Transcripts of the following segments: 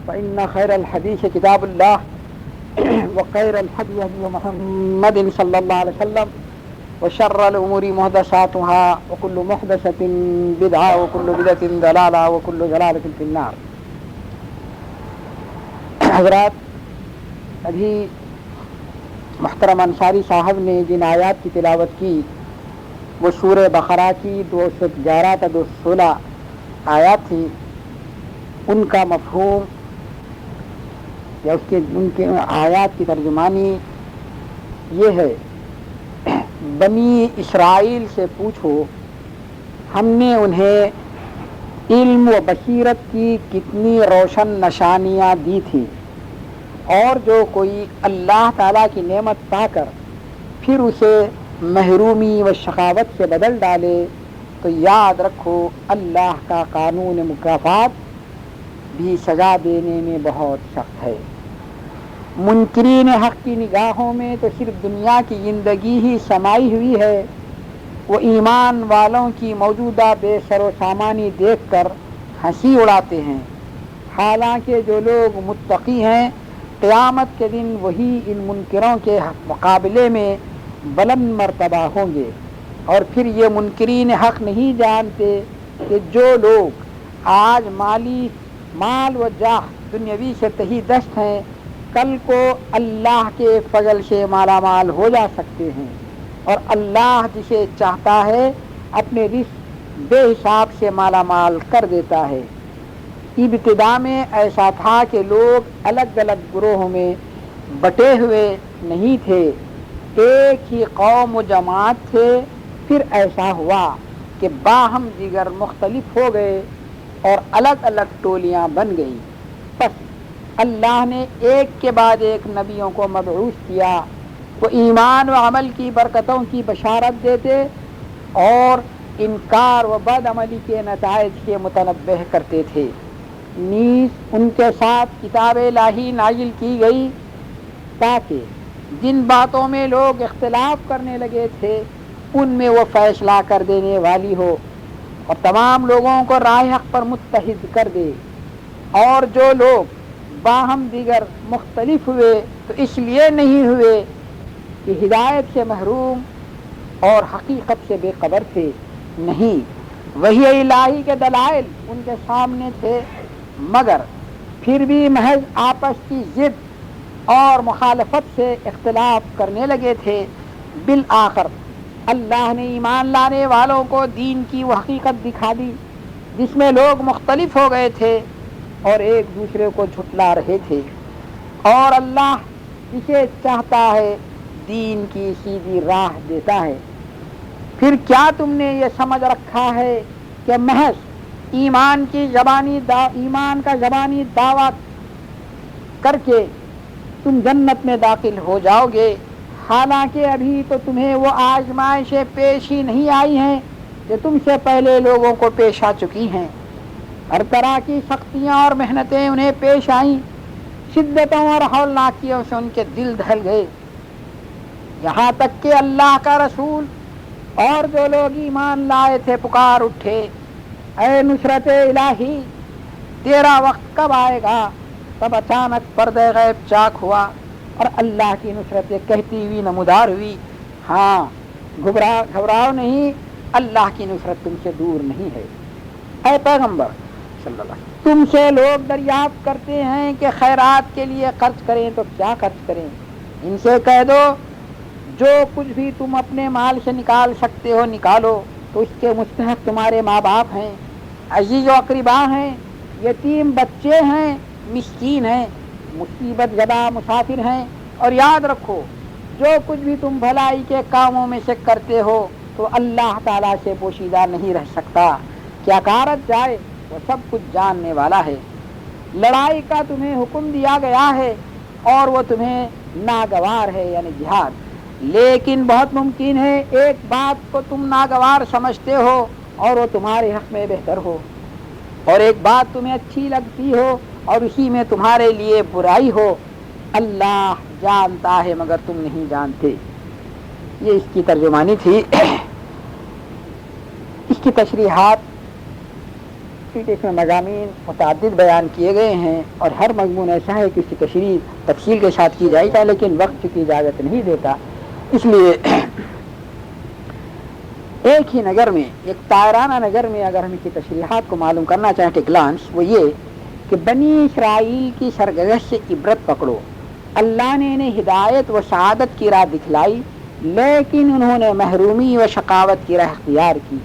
فإن خير الحديث كتاب الله وخير الهدي هدي محمد صلى الله عليه وسلم وشر الأمور محدثاتها وكل محدثة بدعة وكل بدعة ضلالة وكل ضلالة في النار. حضرات، ابھی محترم انصاری صاحب نے جن آیات کی تلاوت کی وہ سورہ بقرہ کی 211 تا 216 آیات تھی. ان کا مفہوم یا ان کے آیات کی ترجمانی یہ ہے: بنی اسرائیل سے پوچھو ہم نے انہیں علم و بصیرت کی کتنی روشن نشانیاں دی تھیں، اور جو کوئی اللہ تعالیٰ کی نعمت پا کر پھر اسے محرومی و شقاوت سے بدل ڈالے تو یاد رکھو اللہ کا قانون مکافات بھی سزا دینے میں بہت سخت ہے. منکرین حق کی نگاہوں میں تو صرف دنیا کی زندگی ہی سمائی ہوئی ہے. وہ ایمان والوں کی موجودہ بے سر و سامانی دیکھ کر ہنسی اڑاتے ہیں، حالانکہ جو لوگ متقی ہیں قیامت کے دن وہی ان منکروں کے مقابلے میں بلند مرتبہ ہوں گے. اور پھر یہ منکرین حق نہیں جانتے کہ جو لوگ آج مال و جاہ دنیاوی سے تہی دست ہیں، کل کو اللہ کے فضل سے مالا مال ہو جا سکتے ہیں، اور اللہ جسے چاہتا ہے اپنے رزق بے حساب سے مالا مال کر دیتا ہے. ابتدا میں ایسا تھا کہ لوگ الگ الگ گروہوں میں بٹے ہوئے نہیں تھے، ایک ہی قوم و جماعت تھے. پھر ایسا ہوا کہ باہم دیگر مختلف ہو گئے اور الگ الگ ٹولیاں بن گئی. پس اللہ نے ایک کے بعد ایک نبیوں کو مبعوث کیا. وہ ایمان و عمل کی برکتوں کی بشارت دیتے اور انکار و بد عملی کے نتائج کے متنبہ کرتے تھے. نیز ان کے ساتھ کتاب الہی نازل کی گئی تاکہ جن باتوں میں لوگ اختلاف کرنے لگے تھے ان میں وہ فیصلہ کر دینے والی ہو اور تمام لوگوں کو راہ حق پر متحد کر دے. اور جو لوگ باہم دیگر مختلف ہوئے تو اس لیے نہیں ہوئے کہ ہدایت سے محروم اور حقیقت سے بے خبر تھے، نہیں، وحی الہی کے دلائل ان کے سامنے تھے، مگر پھر بھی محض آپس کی ضد اور مخالفت سے اختلاف کرنے لگے تھے. بالآخر اللہ نے ایمان لانے والوں کو دین کی وہ حقیقت دکھا دی جس میں لوگ مختلف ہو گئے تھے اور ایک دوسرے کو جھٹلا رہے تھے. اور اللہ جسے چاہتا ہے دین کی سیدھی راہ دیتا ہے. پھر کیا تم نے یہ سمجھ رکھا ہے کہ محض ایمان کا زبانی دعویٰ کر کے تم جنت میں داخل ہو جاؤ گے، حالانکہ ابھی تو تمہیں وہ آزمائشیں پیش ہی نہیں آئی ہیں جو تم سے پہلے لوگوں کو پیش آ چکی ہیں. ہر طرح کی سختیاں اور محنتیں انہیں پیش آئیں، شدتوں اور ہولناکیوں سے ان کے دل دہل گئے، یہاں تک کہ اللہ کا رسول اور جو لوگ ایمان لائے تھے پکار اٹھے، اے نصرت الہی تیرا وقت کب آئے گا؟ تب اچانک پردہ غیب چاک ہوا اور اللہ کی نصرت کہتی ہوئی نمودار ہوئی. ہاں، گھبراؤ نہیں، اللہ کی نصرت تم سے دور نہیں ہے. اے پیغمبر صلی اللہ علیہ وسلم، تم سے لوگ دریافت کرتے ہیں کہ خیرات کے لیے خرچ کریں تو کیا خرچ کریں؟ ان سے کہہ دو جو کچھ بھی تم اپنے مال سے نکال سکتے ہو نکالو، تو اس کے مستحق تمہارے ماں باپ ہیں، عزیز و اقربا ہیں، یتیم بچے ہیں، مسکین ہیں، مصیبت زدہ مسافر ہیں. اور یاد رکھو جو کچھ بھی تم بھلائی کے کاموں میں سے کرتے ہو تو اللہ تعالیٰ سے پوشیدہ نہیں رہ سکتا. کیا کارت جائے وہ سب کچھ جاننے والا ہے. لڑائی کا تمہیں حکم دیا گیا ہے اور وہ تمہیں ناگوار ہے، یعنی جہاد. لیکن بہت ممکن ہے ایک بات کو تم ناگوار سمجھتے ہو اور وہ تمہارے حق میں بہتر ہو، اور ایک بات تمہیں اچھی لگتی ہو اور اسی میں تمہارے لیے برائی ہو. اللہ جانتا ہے مگر تم نہیں جانتے. یہ اس کی ترجمانی تھی. اس کی تشریحات چونکہ اس میں مضامین متعدد بیان کیے گئے ہیں اور ہر مضمون ایسا ہے کہ اس کی تشریح تفصیل کے ساتھ کی جائے گا، لیکن وقت کی اجازت نہیں دیتا، اس لیے ایک ہی نظر میں، ایک طائرانہ نظر میں اگر ہم اس کی تشریحات کو معلوم کرنا چاہیں کہ گلانس، وہ یہ کہ بنی اسرائیل کی سرگزشت سے عبرت پکڑو۔ اللہ نے انہیں ہدایت و سعادت کی راہ دکھلائی، لیکن انہوں نے محرومی و شقاوت کی راہ اختیار کی۔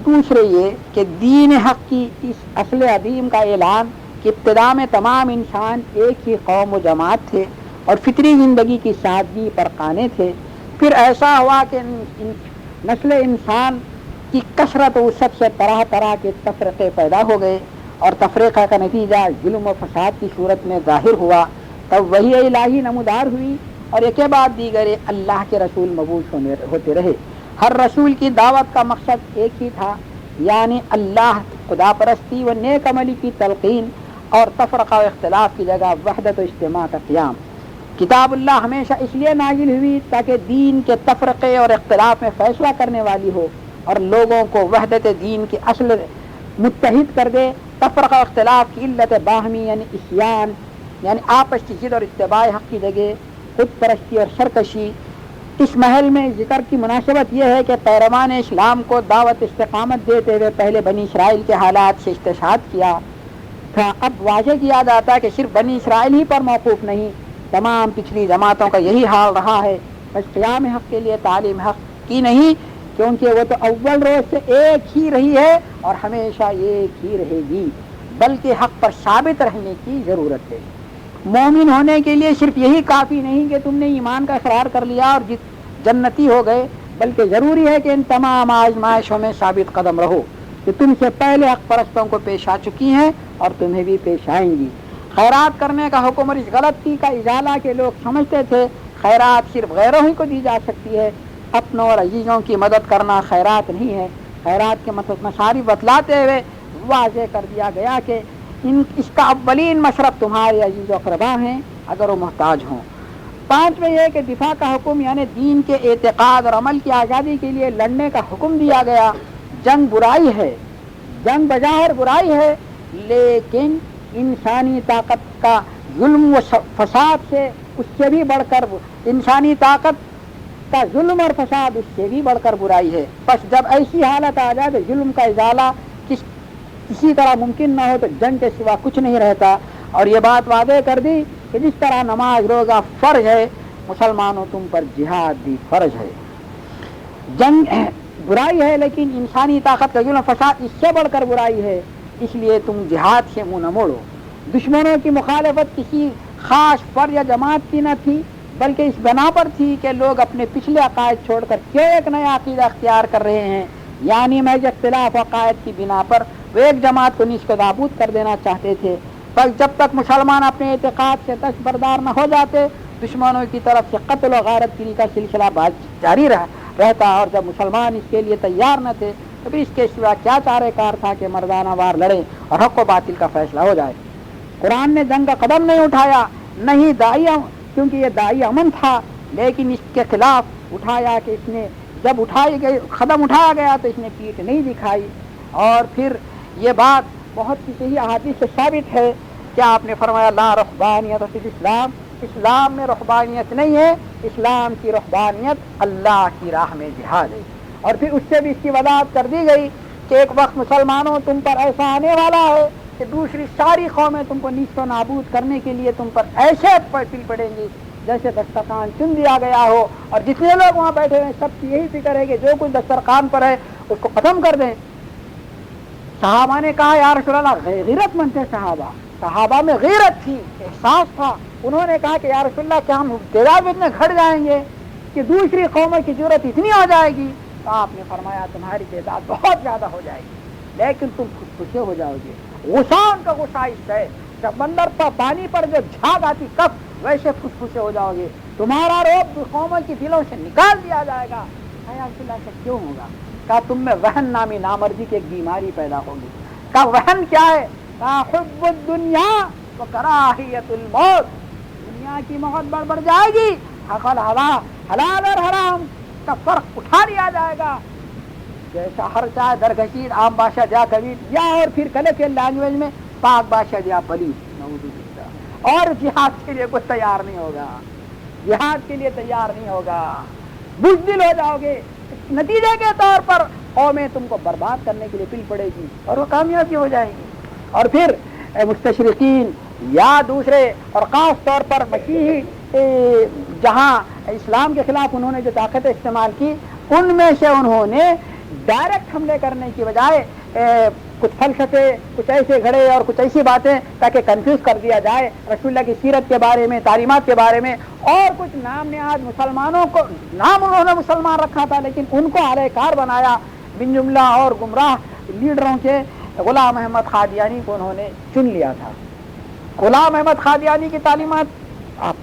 دوسرے یہ کہ دین حق کی اس اصل عظیم کا اعلان کہ ابتدا میں تمام انسان ایک ہی قوم و جماعت تھے اور فطری زندگی کی سادگی پر قانے تھے، پھر ایسا ہوا کہ نسل انسان کی کثرت و وسعت سے طرح طرح کے تفرقے پیدا ہو گئے اور تفریقہ کا نتیجہ ظلم و فساد کی صورت میں ظاہر ہوا، تب وحی الہی نمودار ہوئی اور ایک کے بعد دیگر اللہ کے رسول مبعوث ہوتے رہے۔ ہر رسول کی دعوت کا مقصد ایک ہی تھا، یعنی اللہ، خدا پرستی و نیک عملی کی تلقین اور تفرقہ و اختلاف کی جگہ وحدت و اجتماع کا قیام۔ کتاب اللہ ہمیشہ اس لیے نازل ہوئی تاکہ دین کے تفرقے اور اختلاف میں فیصلہ کرنے والی ہو اور لوگوں کو وحدت دین کی اصل متحد کر دے۔ تفرقہ و اختلاف کی علت باہمی یعنی عصیان، یعنی آپس کی ضد اور اتباع حق کی جگہ خود پرستی اور سرکشی۔ اس محل میں ذکر کی مناسبت یہ ہے کہ پیروان اسلام کو دعوت استقامت دیتے ہوئے پہلے بنی اسرائیل کے حالات سے استشہاد کیا تھا، اب واضح کیا جاتا ہے کہ صرف بنی اسرائیل ہی پر موقوف نہیں، تمام پچھلی جماعتوں کا یہی حال رہا ہے۔ بس قیام حق کے لیے تعلیم حق کی نہیں، کیونکہ وہ تو اول روز سے ایک ہی رہی ہے اور ہمیشہ ایک ہی رہے گی، بلکہ حق پر ثابت رہنے کی ضرورت ہے۔ مومن ہونے کے لیے صرف یہی کافی نہیں کہ تم نے ایمان کا اقرار کر لیا اور جنتی ہو گئے، بلکہ ضروری ہے کہ ان تمام آزمائشوں میں ثابت قدم رہو کہ تم سے پہلے حق پرستوں کو پیش آ چکی ہیں اور تمہیں بھی پیش آئیں گی۔ خیرات کرنے کا حکم اور اس غلطی کا ازالہ کے لوگ سمجھتے تھے خیرات صرف غیروں ہی کو دی جا سکتی ہے، اپنوں اور عزیزوں کی مدد کرنا خیرات نہیں ہے۔ خیرات کے مصارف بتلاتے ہوئے واضح کر دیا گیا کہ اس کا اولین مشرف تمہارے عزیز و اقربا ہیں اگر وہ محتاج ہوں۔ پانچویں یہ کہ دفاع کا حکم یعنی دین کے اعتقاد اور عمل کی آزادی کے لیے لڑنے کا حکم دیا گیا۔ جنگ برائی ہے، جنگ بظاہر برائی ہے، لیکن انسانی طاقت کا ظلم و فساد سے اس سے بھی بڑھ کر، انسانی طاقت کا ظلم اور فساد اس سے بھی بڑھ کر برائی ہے۔ بس جب ایسی حالت آ جائے تو ظلم کا ازالہ کسی طرح ممکن نہ ہو تو جنگ کے سوا کچھ نہیں رہتا، اور یہ بات واضح کر دی کہ جس طرح نماز روزہ فرض ہے، مسلمانوں تم پر جہاد بھی فرض ہے۔ جنگ برائی ہے لیکن انسانی طاقت کا ظلم فساد اس سے بڑھ کر برائی ہے، اس لیے تم جہاد سے منہ نہ موڑو۔ دشمنوں کی مخالفت کسی خاص فرد یا جماعت کی نہ تھی، بلکہ اس بنا پر تھی کہ لوگ اپنے پچھلے عقائد چھوڑ کر کیوں ایک نیا عقیدہ اختیار کر رہے ہیں، یعنی محض اختلاف عقائد کی بنا پر وہ ایک جماعت کو نیز نابود کر دینا چاہتے تھے۔ پر جب تک مسلمان اپنے اعتقاد سے دستبردار نہ ہو جاتے، دشمنوں کی طرف سے قتل و غارت گری کا سلسلہ جاری رہتا، اور جب مسلمان اس کے لیے تیار نہ تھے تو پھر اس کے سوا کیا چارہ کار تھا کہ مردانہ وار لڑے اور حق و باطل کا فیصلہ ہو جائے۔ قرآن نے جنگ کا قدم نہیں اٹھایا، نہیں داعی، کیونکہ یہ داعی امن تھا، لیکن اس کے خلاف اٹھایا کہ اس نے جب قدم اٹھایا گیا تو اس نے پیٹھ نہیں دکھائی۔ اور پھر یہ بات بہت سی صحیح احادیث سے ثابت ہے کہ آپ نے فرمایا لا رہبانیت فی الاسلام، اسلام میں رہبانیت نہیں ہے، اسلام کی رہبانیت اللہ کی راہ میں جہاد ہے۔ اور پھر اس سے بھی اس کی وضاحت کر دی گئی کہ ایک وقت مسلمانوں تم پر ایسا آنے والا ہے کہ دوسری ساری قومیں تم کو نیست و نابود کرنے کے لیے تم پر ایسے پل پڑیں گی جیسے دسترخوان چن دیا گیا ہو، اور جتنے لوگ وہاں بیٹھے ہوئے ہیں سب کی یہی فکر ہے کہ جو کچھ دسترخوان پر ہے اس کو ختم کر دیں۔ صحابہ نے کہا یا رسول اللہ، غیرت مند تھے صحابہ میں غیرت تھی، احساس تھا۔ انہوں نے کہا کہ یا رسول اللہ کیا ہم تعداد میں اتنے گھٹ جائیں گے کہ دوسری قوموں کی ضرورت اتنی ہو جائے گی؟ تو آپ نے فرمایا تمہاری تعداد بہت زیادہ ہو جائے گی لیکن تم خود خوشے ہو جاؤ گے۔ غصان کا غصہ اس ہے، سمندر پر پانی پر جو جھاگ آتی کب ویسے خود خوشے ہو جاؤ گے، تمہارا روب قوموں کی دلوں سے نکال دیا جائے گا۔ یا رسول اللہ سے کیوں ہوگا؟ کہا تم میں وہن نامی نامردی کی ایک بیماری پیدا ہوگی۔ کہا وہن کیا ہے؟ کہا حب الدنیا و کراہیت الموت، دنیا کی محبت بڑھ جائے گی، حلال اور حرام کا فرق اٹھا لیا جائے گا، جیسا ہر چاہ درگشید عام بادشاہ جا کبیر، یا اور پھر کلیکٹر لینگویج میں پاک بادشاہ جا پلیس، نعوذ باللہ، اور جہاد کے لیے کوئی تیار نہیں ہوگا، جہاد کے لیے تیار نہیں ہوگا، بزدل ہو جاؤ گے، نتیجے کے طور پر قومیں تم کو برباد کرنے کے لیے پل پڑے گی اور وہ کامیابی ہو جائے گی۔ اور پھر مستشرقین یا دوسرے اور خاص طور پر مسیحی جہاں اسلام کے خلاف انہوں نے جو طاقت استعمال کی، ان میں سے انہوں نے ڈائریکٹ حملے کرنے کی بجائے کچھ فلسفے، کچھ ایسے گھڑے اور کچھ ایسی باتیں تاکہ کنفیوز کر دیا جائے رسول اللہ کی سیرت کے بارے میں، تعلیمات کے بارے میں، اور کچھ نام نہاد مسلمانوں کو، نام انہوں نے مسلمان رکھا تھا لیکن ان کو اعلی کار بنایا، بن جملہ اور گمراہ لیڈروں کے غلام احمد قادیانی کو انہوں نے چن لیا تھا۔ غلام احمد قادیانی کی تعلیمات آپ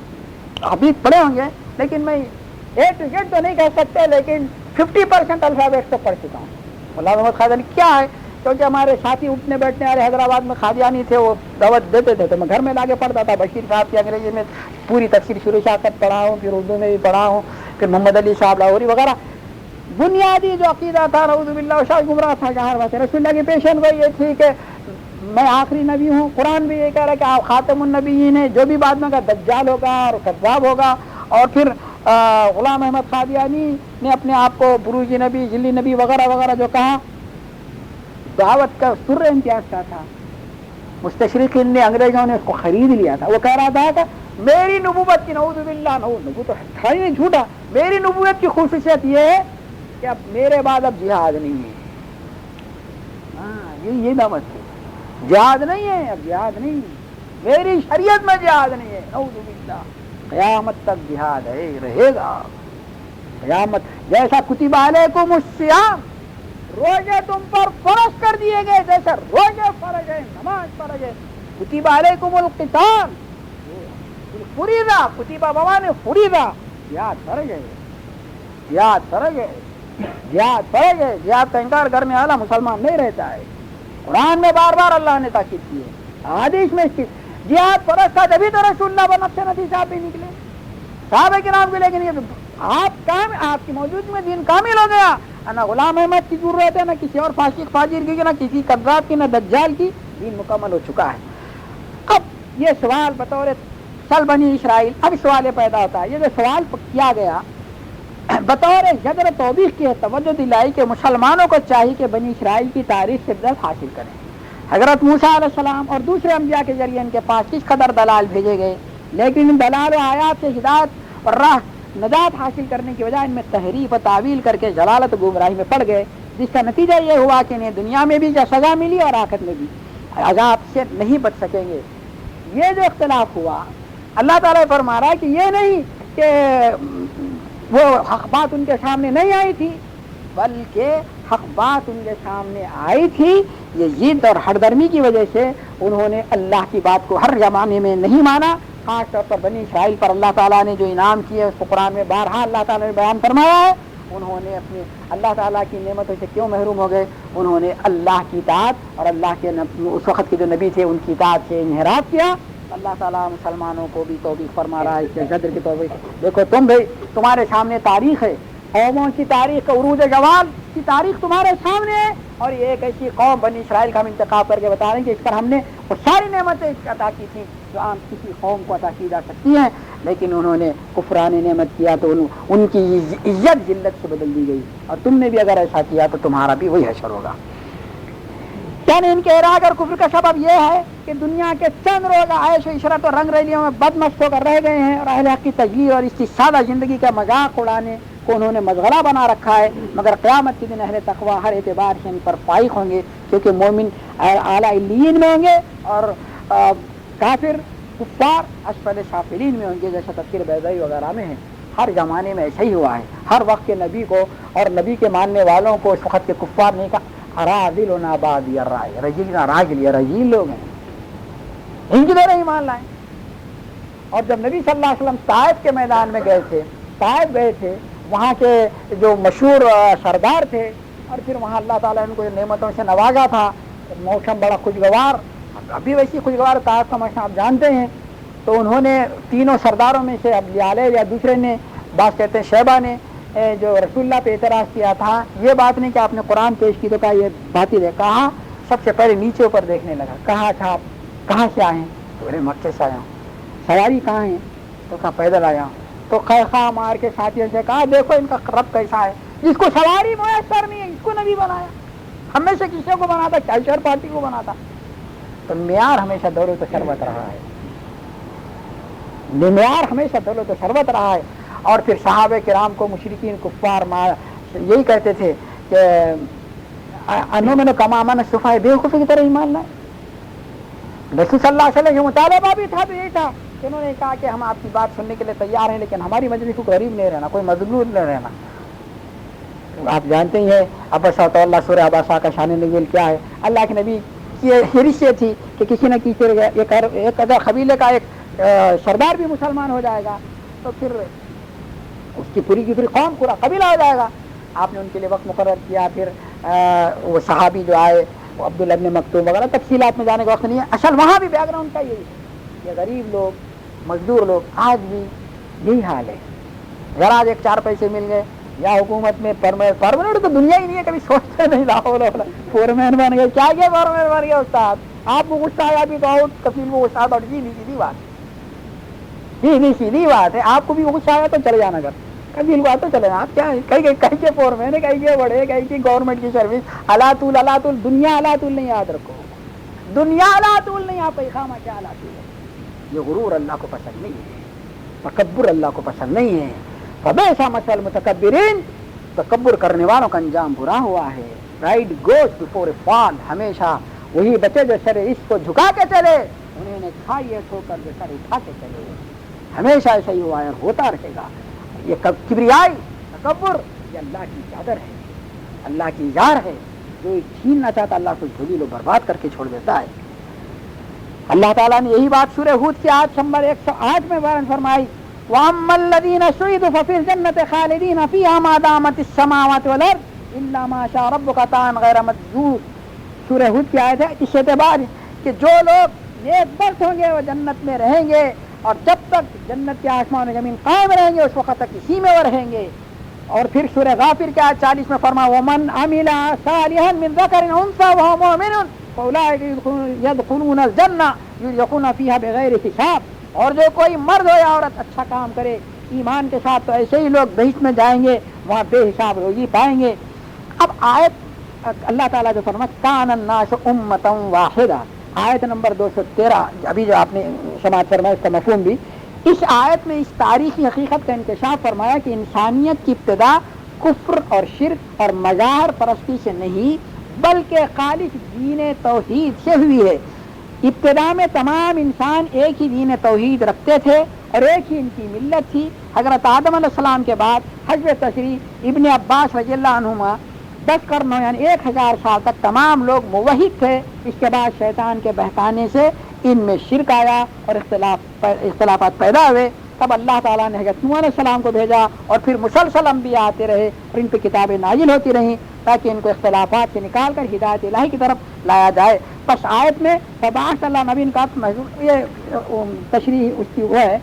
ابھی پڑھے ہوں گے، لیکن میں اے ٹو زیڈ تو نہیں کہہ سکتے، لیکن 50% الفابیٹ تو پڑھ چکا ہوں۔ غلام احمد قادیانی کیا ہے، کیونکہ ہمارے ساتھی اٹھنے بیٹھنے والے حیدرآباد میں قادیانی تھے، وہ دعوت دیتے تھے تو میں گھر میں لا کے پڑھتا تھا۔ بشیر صاحب کی انگریزی میں پوری تفسیر شروع شاکت پڑھا ہوں، پھر اردو میں بھی پڑھا ہوں، پھر محمد علی صاحب لاہوری وغیرہ۔ بنیادی جو عقیدہ تھا نعوذ باللہ شاید گمراہ تھا کہ ہر بات رسول اللہ کی پیشن گوئی یہ تھی کہ میں آخری نبی ہوں، قرآن بھی یہ کہہ رہا ہے کہ آپ خاتم النبیین ہیں، جو بھی بعد میں کا دجال ہوگا اور کذاب ہوگا۔ اور پھر غلام احمد قادیانی نے اپنے آپ کو بروج نبی، ذلی نبی وغیرہ وغیرہ جو کہا، دعوت کا سر امتیاز کا تھا۔ مستشرقین نے، انگریزوں نے اس کو خرید لیا تھا۔ وہ کہہ رہا تھا کہ میری نبوت کی، نعوذ باللہ، نبوت تو تھا ہی نہیں، جھوٹا، میری نبوت کی خصوصیت یہ ہے کہ اب میرے بعد اب جہاد نہیں ہے۔ ہاں یہ دعوت ہے، جہاد نہیں ہے، اب جہاد نہیں، میری شریعت میں جہاد نہیں ہے، نعوذ باللہ، قیامت تک جہاد ہے، رہے گا قیامت۔ جیسا کتب علیکم الصیام، روزے تم پر فرض کر دیے گئے، جیسے روزے فرض ہے، نماز فرض ہے۔ کتب علیکم القتال فریضہ، کتب بوان فریضہ، جہاد فرض ہے، جہاد فرض ہے، جہاد فرض ہے۔ جہاد کا انکار کرنے والا مسلمان نہیں رہتا ہے۔ قرآن میں بار بار اللہ نے تاکید کی ہے، حدیث میں اس کی جہاد فرض تھا، جبھی تو رسول اللہ بنفس نفسی صاحب بھی نکلے، صحابہ کرام بھی، لیکن یہ آپ کی موجودگی میں دین کامل ہو گیا۔ نہ غلام احمد کی ضرورت ہے، نہ کسی اور فاسق فاجر کی، نہ کسی کذاب کی، نہ دجال کی، دین مکمل ہو چکا ہے۔ اب یہ سوال بطور سل بنی اسرائیل، اب سوال یہ پیدا ہوتا ہے، یہ جو سوال کیا گیا بطور زجر توبیخ کی توجہ دلائی کہ مسلمانوں کو چاہیے کہ بنی اسرائیل کی تاریخ سے عبرت حاصل کریں۔ حضرت موسیٰ علیہ السلام اور دوسرے انبیاء کے ذریعے ان کے پاس کس قدر دلال بھیجے گئے، لیکن ان دلال و آیات سے ہدایت اور راہ نجات حاصل کرنے کی وجہ ان میں تحریف و تعویل کر کے جلالت و گمراہی میں پڑ گئے، جس کا نتیجہ یہ ہوا کہ انہیں دنیا میں بھی سزا ملی اور آخرت میں بھی عذاب سے نہیں بچ سکیں گے۔ یہ جو اختلاف ہوا، اللہ تعالیٰ فرما رہا ہے کہ یہ نہیں کہ وہ حق بات ان کے سامنے نہیں آئی تھی، بلکہ حق بات ان کے سامنے آئی تھی، یہ ضد اور ہردرمی کی وجہ سے انہوں نے اللہ کی بات کو ہر زمانے میں نہیں مانا۔ خاص طور پر بنی اسرائیل پر اللہ تعالیٰ نے جو انعام کیے اس کو قرآن میں بارہا اللہ تعالیٰ نے بیان فرمایا ہے۔ انہوں نے اپنے اللہ تعالیٰ کی نعمتوں سے کیوں محروم ہو گئے؟ انہوں نے اللہ کی اطاعت اور اللہ کے اس وقت کے جو نبی تھے ان کی اطاعت سے انحراف کیا۔ اللہ تعالیٰ مسلمانوں کو بھی توفیق فرما رہا ہے، اس کے قدر کی توفیق۔ دیکھو تم بھی، تمہارے سامنے تاریخ ہے، قوموں کی تاریخ کا عروج جوال کی تاریخ تمہارے سامنے ہے، اور یہ ایک ایسی قوم بنی اسرائیل کا ہم انتخاب کر کے بتا رہے ہیں کہ اس پر ہم نے وہ ساری نعمتیں عطا کی تھیں جو عام کسی قوم کو عطا کی جا سکتی ہیں، لیکن انہوں نے کفران نعمت کیا تو ان کی عزت ذلت سے بدل دی گئی، اور تم نے بھی اگر ایسا کیا تو تمہارا بھی وہی حشر ہوگا۔ یعنی ان کے ارادہ اور کفر کا سبب یہ ہے کہ دنیا کے چند روز عیش و عشرت اور رنگ ریلیوں میں بدمست ہو کر رہ گئے ہیں، اور اہل حق کی تجلیل اور اس کی سادہ زندگی کا مذاق اڑانے کو انہوں نے مشغلہ بنا رکھا ہے۔ مگر قیامت کے دن اہل تقویٰ ہر اعتبار سے ان پر فائق ہوں گے، کیونکہ مومن اعلیٰ علیین میں ہوں گے اور کافر کفار اسفل سافلین میں ہوں گے، جیسا تذکیر بیضائی وغیرہ میں ہے۔ ہر زمانے میں ایسا ہی ہوا ہے، ہر وقت کے نبی کو اور نبی کے ماننے والوں کو اس وقت کے کفار نے کہا اراذلنا بادی الرائے، رجیلنا راجل، یہ رجیل لوگ ہیں، ان کی طرح ایمان لائیں۔ اور جب نبی صلی اللہ علیہ وسلم طائف کے میدان میں گئے تھے، طائف گئے تھے، وہاں کے جو مشہور سردار تھے، اور پھر وہاں اللہ تعالیٰ نے ان کو نعمتوں سے نوازا تھا، موسم بڑا خوشگوار، ابھی ویسی خوشگوار طائف کا موسم آپ جانتے ہیں۔ تو انہوں نے تینوں سرداروں میں سے ابو علیہ یا دوسرے نے، بعض کہتے ہیں شیبہ نے، جو رسول اللہ پہ اعتراض کیا تھا یہ بات نہیں کہ آپ نے قرآن پیش کی تو کہا یہ باطل ہے، کہا سب سے پہلے نیچے اوپر دیکھنے لگا، کہا اچھا آپ کہاں سے آئے ہیں؟ تو بولے مکے سے آیا ہوں۔ سواری کہاں ہے؟ تو کہا پیدل آیا ہوں۔ تو خواہ مار کے ساتھیوں سے کہا دیکھو ان کا رب کیسا ہے، جس کو سواری میسر نہیں ہے اس کو نبی بنایا، ہم میں سے کسی کو بناتا کیشر پارٹی کو بناتا۔ تو معیار ہمیشہ دولت و ثروت رہا ہے، معیار ہمیشہ دولت و ثروت رہا ہے۔ اور پھر صحابہ کرام کو مشرکین کفار یہی کہتے تھے کہ انومن کمامن صفائے بیوقوفی کی طرح ایمان لائے۔ رسول صلی اللہ علیہ وسلم کا مطالبہ بھی تھا تو یہی تھا کہ انہوں نے کہا کہ ہم آپ کی بات سننے کے لیے تیار ہیں لیکن ہماری مجلس کو غریب نہیں رہنا، کوئی مظلوم نہیں رہنا۔ آپ جانتے ہی ہیں ابسا تو اللہ سورہ ابسا کا شان نزول کیا ہے، اللہ کے نبی کی حرص یہ تھی کہ کسی نہ کسی ایک اگر قبیلے کا ایک سردار بھی مسلمان ہو جائے گا تو پھر اس کی پوری قوم پورا قبیلہ ہو جائے گا۔ آپ نے ان کے لیے وقت مقرر کیا، پھر وہ صحابی جو آئے وہ عبداللہ ابن مکتوم وغیرہ، تفصیلات میں جانے کا وقت نہیں ہے، اصل وہاں بھی بیک گراؤنڈ کا یہی ہے۔ یہ غریب لوگ مزدور لوگ آج بھی یہی حال ہے، ذرا آج ایک 4 پیسے مل گئے یا حکومت میں پرمنٹ تو دنیا ہی نہیں ہے، کبھی سوچتے نہیں فورمین بن گئے، کیا کیا فورمین بن گیا استاد، آپ کو غصہ آیا بھی تو آؤٹ، کفیل کو غصہ آتا جی نہیں سیدھی بات، جی نہیں سیدھی بات ہے، آپ کو بھی غصہ آیا تو چلے جانا گھر، کبھی بات تو چلے جانا، آپ کیا کہیں کے فورمین ہے، کہیں کے بڑے، کہیں کی گورنمنٹ کی سروس، اللہ طول دنیا اللہ طول نہیں، یاد رکھو دنیا اللہ طول نہیں، آپ خامہ کیا اللہ طول ہے، یہ غرور اللہ کو پسند نہیں ہے، تکبر اللہ کو پسند نہیں ہے۔ فبئس مثل المتکبرین، تکبر کرنے والوں کا انجام برا ہوا ہے۔ پرائڈ گوز بفور اے فال، ہمیشہ وہی بچے جو سر اس کو جھکا کے چلے انہیں نے کھائی ہے ٹھوکر جو سر اٹھا کے چلے، ہمیشہ ایسا ہی ہوا ہے، ہوتا رہے گا۔ یہ کبریائی تکبر یہ اللہ کی چادر ہے، اللہ کی یار ہے، جو چھیننا چاہتا اللہ کو جھولی لو برباد کر کے چھوڑ دیتا ہے۔ اللہ تعالیٰ نے یہی بات سورہ ہود کی آیت نمبر 108 میں بیان فرمائی، وَأَمَّا الَّذِينَ سُعِدُوا فَفِي الْجَنَّةِ خَالِدِينَ فِيهَا مَا دَامَتِ السَّمَاوَاتُ وَالْأَرْضُ إِلَّا مَا شَاءَ رَبُّكَ طَاعًا غَيْرَ مَجْذُوذٍ۔ سورہ ہود کی آیت ہے، اس اعتبار کہ جو لوگ نیک بخت ہوں گے وہ جنت میں رہیں گے، اور جب تک جنت کے آسمان و زمین قائم رہیں گے اس وقت تک اسی میں وہ رہیں گے۔ اور پھر سورہ غافر کے آیت 40 میں فرمایا، وَمَنْ عَمِلَ صَالِحًا مِنْ ذَكَرٍ أَوْ أُنثَىٰ وَهُوَ مُؤْمِنٌ فَأُولَٰئِكَ يَدْخُلُونَ الْجَنَّةَ يُرْزَقُونَ فِيهَا بِغَيْرِ حِسَاب۔ اور جو کوئی مرد ہو یا عورت اچھا کام کرے ایمان کے ساتھ تو ایسے ہی لوگ بہشت میں جائیں گے، وہاں بے حساب روزی پائیں گے۔ اب آیت اللہ تعالیٰ جو فرماتا کان الناس امۃ واحدہ، آیت نمبر 213 ابھی جو آپ نے سماعت فرمایا اس کا مفہوم بھی، اس آیت میں اس تاریخی حقیقت کا انکشاف فرمایا کہ انسانیت کی ابتدا کفر اور شرک اور مظاہر پرستی سے نہیں بلکہ خالص دین توحید سے ہوئی ہے۔ ابتدا میں تمام انسان ایک ہی دین توحید رکھتے تھے اور ایک ہی ان کی ملت تھی۔ حضرت آدم علیہ السلام کے بعد حسب تشریح ابن عباس رضی اللہ عنہما 10 قرنوں یعنی 1000 سال تک تمام لوگ موحد تھے۔ اس کے بعد شیطان کے بہکانے سے ان میں شرک آیا اور اختلافات پیدا ہوئے، تب اللہ تعالیٰ نے حضرت نوح علیہ السلام کو بھیجا اور پھر مسلسل انبیاء آتے رہے اور ان پہ کتابیں نازل ہوتی رہیں تاکہ ان کو اختلافات سے نکال کر ہدایت الہی کی طرف لایا جائے۔ بس آیت میں فبعث اللہ نبی کا یہ تشریح اس کی وہ ہے۔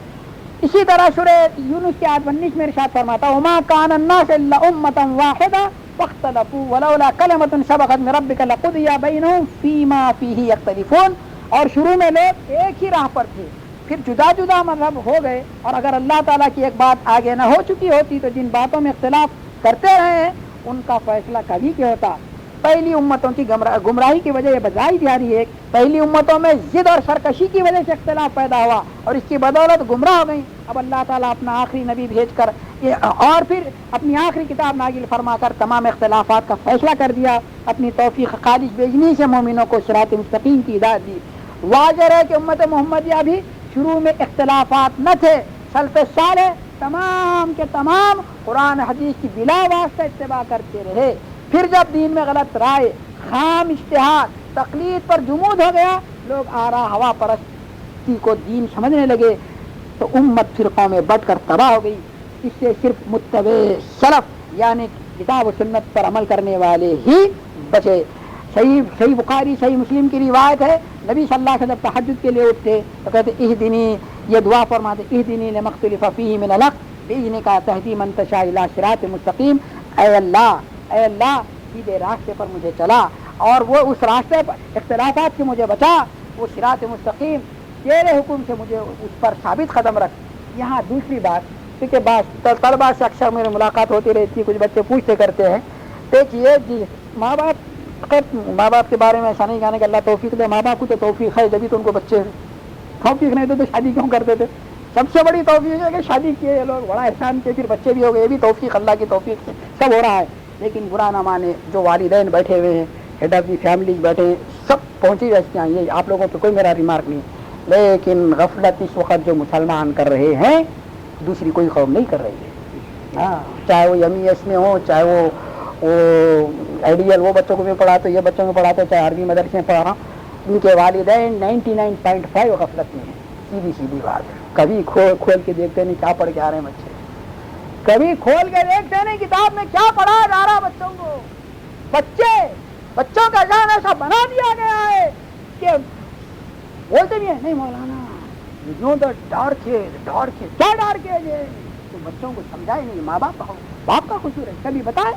اسی طرح سورہ یونس کی آیت 19 میں ارشاد فرماتا وما كان الناس الا امة واحدة فاختلفوا ولولا كلمة سبقت من ربك لقضي بينهم فيما فيه يختلفون۔ اور شروع میں لوگ ایک ہی راہ پر تھے، پھر جدا جدا مذہب ہو گئے، اور اگر اللہ تعالیٰ کی ایک بات آگے نہ ہو چکی ہوتی تو جن باتوں میں اختلاف کرتے رہے ہیں ان کا فیصلہ کبھی کیا ہوتا۔ پہلی امتوں کی گمراہی کی وجہ یہ بتائی جا رہی ہے، پہلی امتوں میں ضد اور سرکشی کی وجہ سے اختلاف پیدا ہوا اور اس کی بدولت گمراہ ہو گئی۔ اب اللہ تعالیٰ اپنا آخری نبی بھیج کر اور پھر اپنی آخری کتاب نازل فرما کر تمام اختلافات کا فیصلہ کر دیا، اپنی توفیق خالص بھیجنے سے مومنوں کو صراط مستقیم کی ہدایت دی۔ واضح ہے کہ امت محمدیہ بھی شروع میں اختلافات نہ تھے، سلف صالح تمام کے تمام قرآن حدیث کی بلا واسطہ اتباع کرتے رہے۔ پھر جب دین میں غلط رائے، خام اجتہاد، تقلید پر جمود ہو گیا، لوگ آرا ہوا پرستی کو دین سمجھنے لگے تو امت فرقوں میں بٹ کر تباہ ہو گئی۔ اس سے صرف متبع سلف یعنی کتاب و سنت پر عمل کرنے والے ہی بچے۔ صحیح بخاری صحیح مسلم کی روایت ہے، نبی صلی اللہ علیہ وسلم تہجد کے لیے اٹھتے تو کہتے اہدنی، یہ دعا فرماتے اہدنی لما اختلف فیہ من الحق بیجنے کا تہدی من تشاء الی صراط مستقیم، اے اللہ سیدھے راستے پر مجھے چلا اور وہ اس راستے پر اختلافات سے مجھے بچا، وہ صراط مستقیم تیرے حکم سے مجھے اس پر ثابت قدم رکھ۔ یہاں دوسری بات، کیونکہ طلبا سے اکثر میری ملاقات ہوتی رہتی ہے، کچھ بچے پوچھتے کرتے ہیں، دیکھیے جی ماں باپ کے بارے میں ایسا نہیں کہنا کہ اللہ توفیق دے، ماں باپ کو تو توفیق ہے جبھی تو ان کو بچے ہیں، توفیق نہیں تو شادی کیوں کرتے تھے؟ سب سے بڑی توفیق ہے کہ شادی کیے یہ لوگ، بڑا احسان کیے، پھر بچے بھی ہو گئے، یہ بھی توفیق اللہ کی توفیق سے سب ہو رہا ہے۔ لیکن برا نہ مانے، جو والدین بیٹھے ہوئے ہیں، ہیڈ آف دی فیملی بیٹھے ہیں، سب پہنچی رہتی ہیں، یہ آپ لوگوں پہ کوئی میرا ریمارک نہیں ہے، لیکن غفلت اس وقت جو مسلمان کر رہے ہیں دوسری کوئی قوم نہیں کر رہی ہے۔ ہاں، چاہے وہ ایم ای ایس میں ہو، چاہے وہ آئیڈیل وہ بچوں کو بھی پڑھاتے، یہ بچوں کو پڑھاتے، چاہے عربی مدرسے میں پڑھا رہا ہوں، ان کے والدین 99.5 غفلت میں ہیں۔ سیدھی بات ہے، کبھی کھول کے دیکھتے نہیں کیا پڑھ کے آ رہے ہیں بچے، کبھی کھول کے دیکھتے نہیں کتاب میں کیا پڑھا جا رہا بچوں کو۔ بچوں کا ذہن ایسا بنا دیا گیا ہے کہ بولتے بھی ہیں نہیں مولانا نو دا ڈارک ایج، کیا ڈارک ایج ہے؟ تو بچوں کو سمجھائے نہیں، ماں باپ کا قصور ہے، کبھی بتائے؟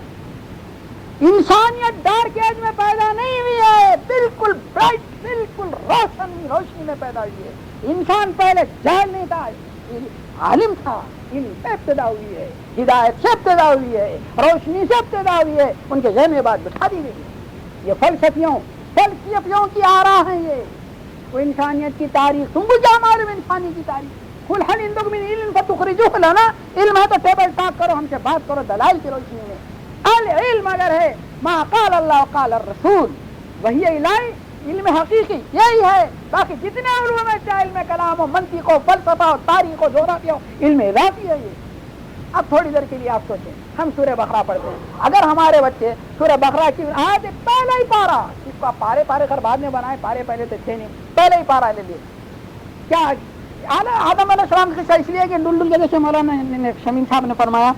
انسانیت ڈارک ایج میں پیدا نہیں ہوئی ہے، بالکل برائٹ، بالکل روشنی میں پیدا ہوئی ہے۔ انسان پہلے جاہل نہیں تھا، عالم تھا، علم سے ابتدا ہوئی ہے، ہدایت سے ابتدا ہوئی ہے، روشنی سے ابتدا ہوئی ہے، ان کے ذہن میں بات بٹھا دی گئی ہے۔ یہ فلسفیوں کی آراء ہیں، یہ وہ انسانیت کی تاریخ، تم کو کیا معلوم انسانی کی تاریخ؟ قل هل عندكم من علم فتخرجوه لنا، علم ہے تو ٹیبل ٹاک کرو، ہم سے بات کرو دلائل کی روشنی میں۔ العلم اگر ہے ما قال اللہ قال الرسول، وہی الہی علم حقیقی یہی ہے، باقی جتنے علوم ہے چاہے علم کلام ہو، منطق ہو، فلسفہ ہو، تاریخ ہو، جغرافیہ ہو، علم اضافی ہے یہ۔ اب تھوڑی دیر کے لیے آپ سوچیں، ہم سورہ بقرہ پڑھتے ہیں، اگر ہمارے بچے سورہ بقرہ کی آیت پہلا ہی پارا، اس کو پارے کر بعد میں بنائے، پارے پہلے تو تھے نہیں، پہلے ہی پارا لے لیے، کیا آدم علیہ السلام کا قصہ اس لیے کہ ڈل کے جیسے مولانا شمیم صاحب نے فرمایا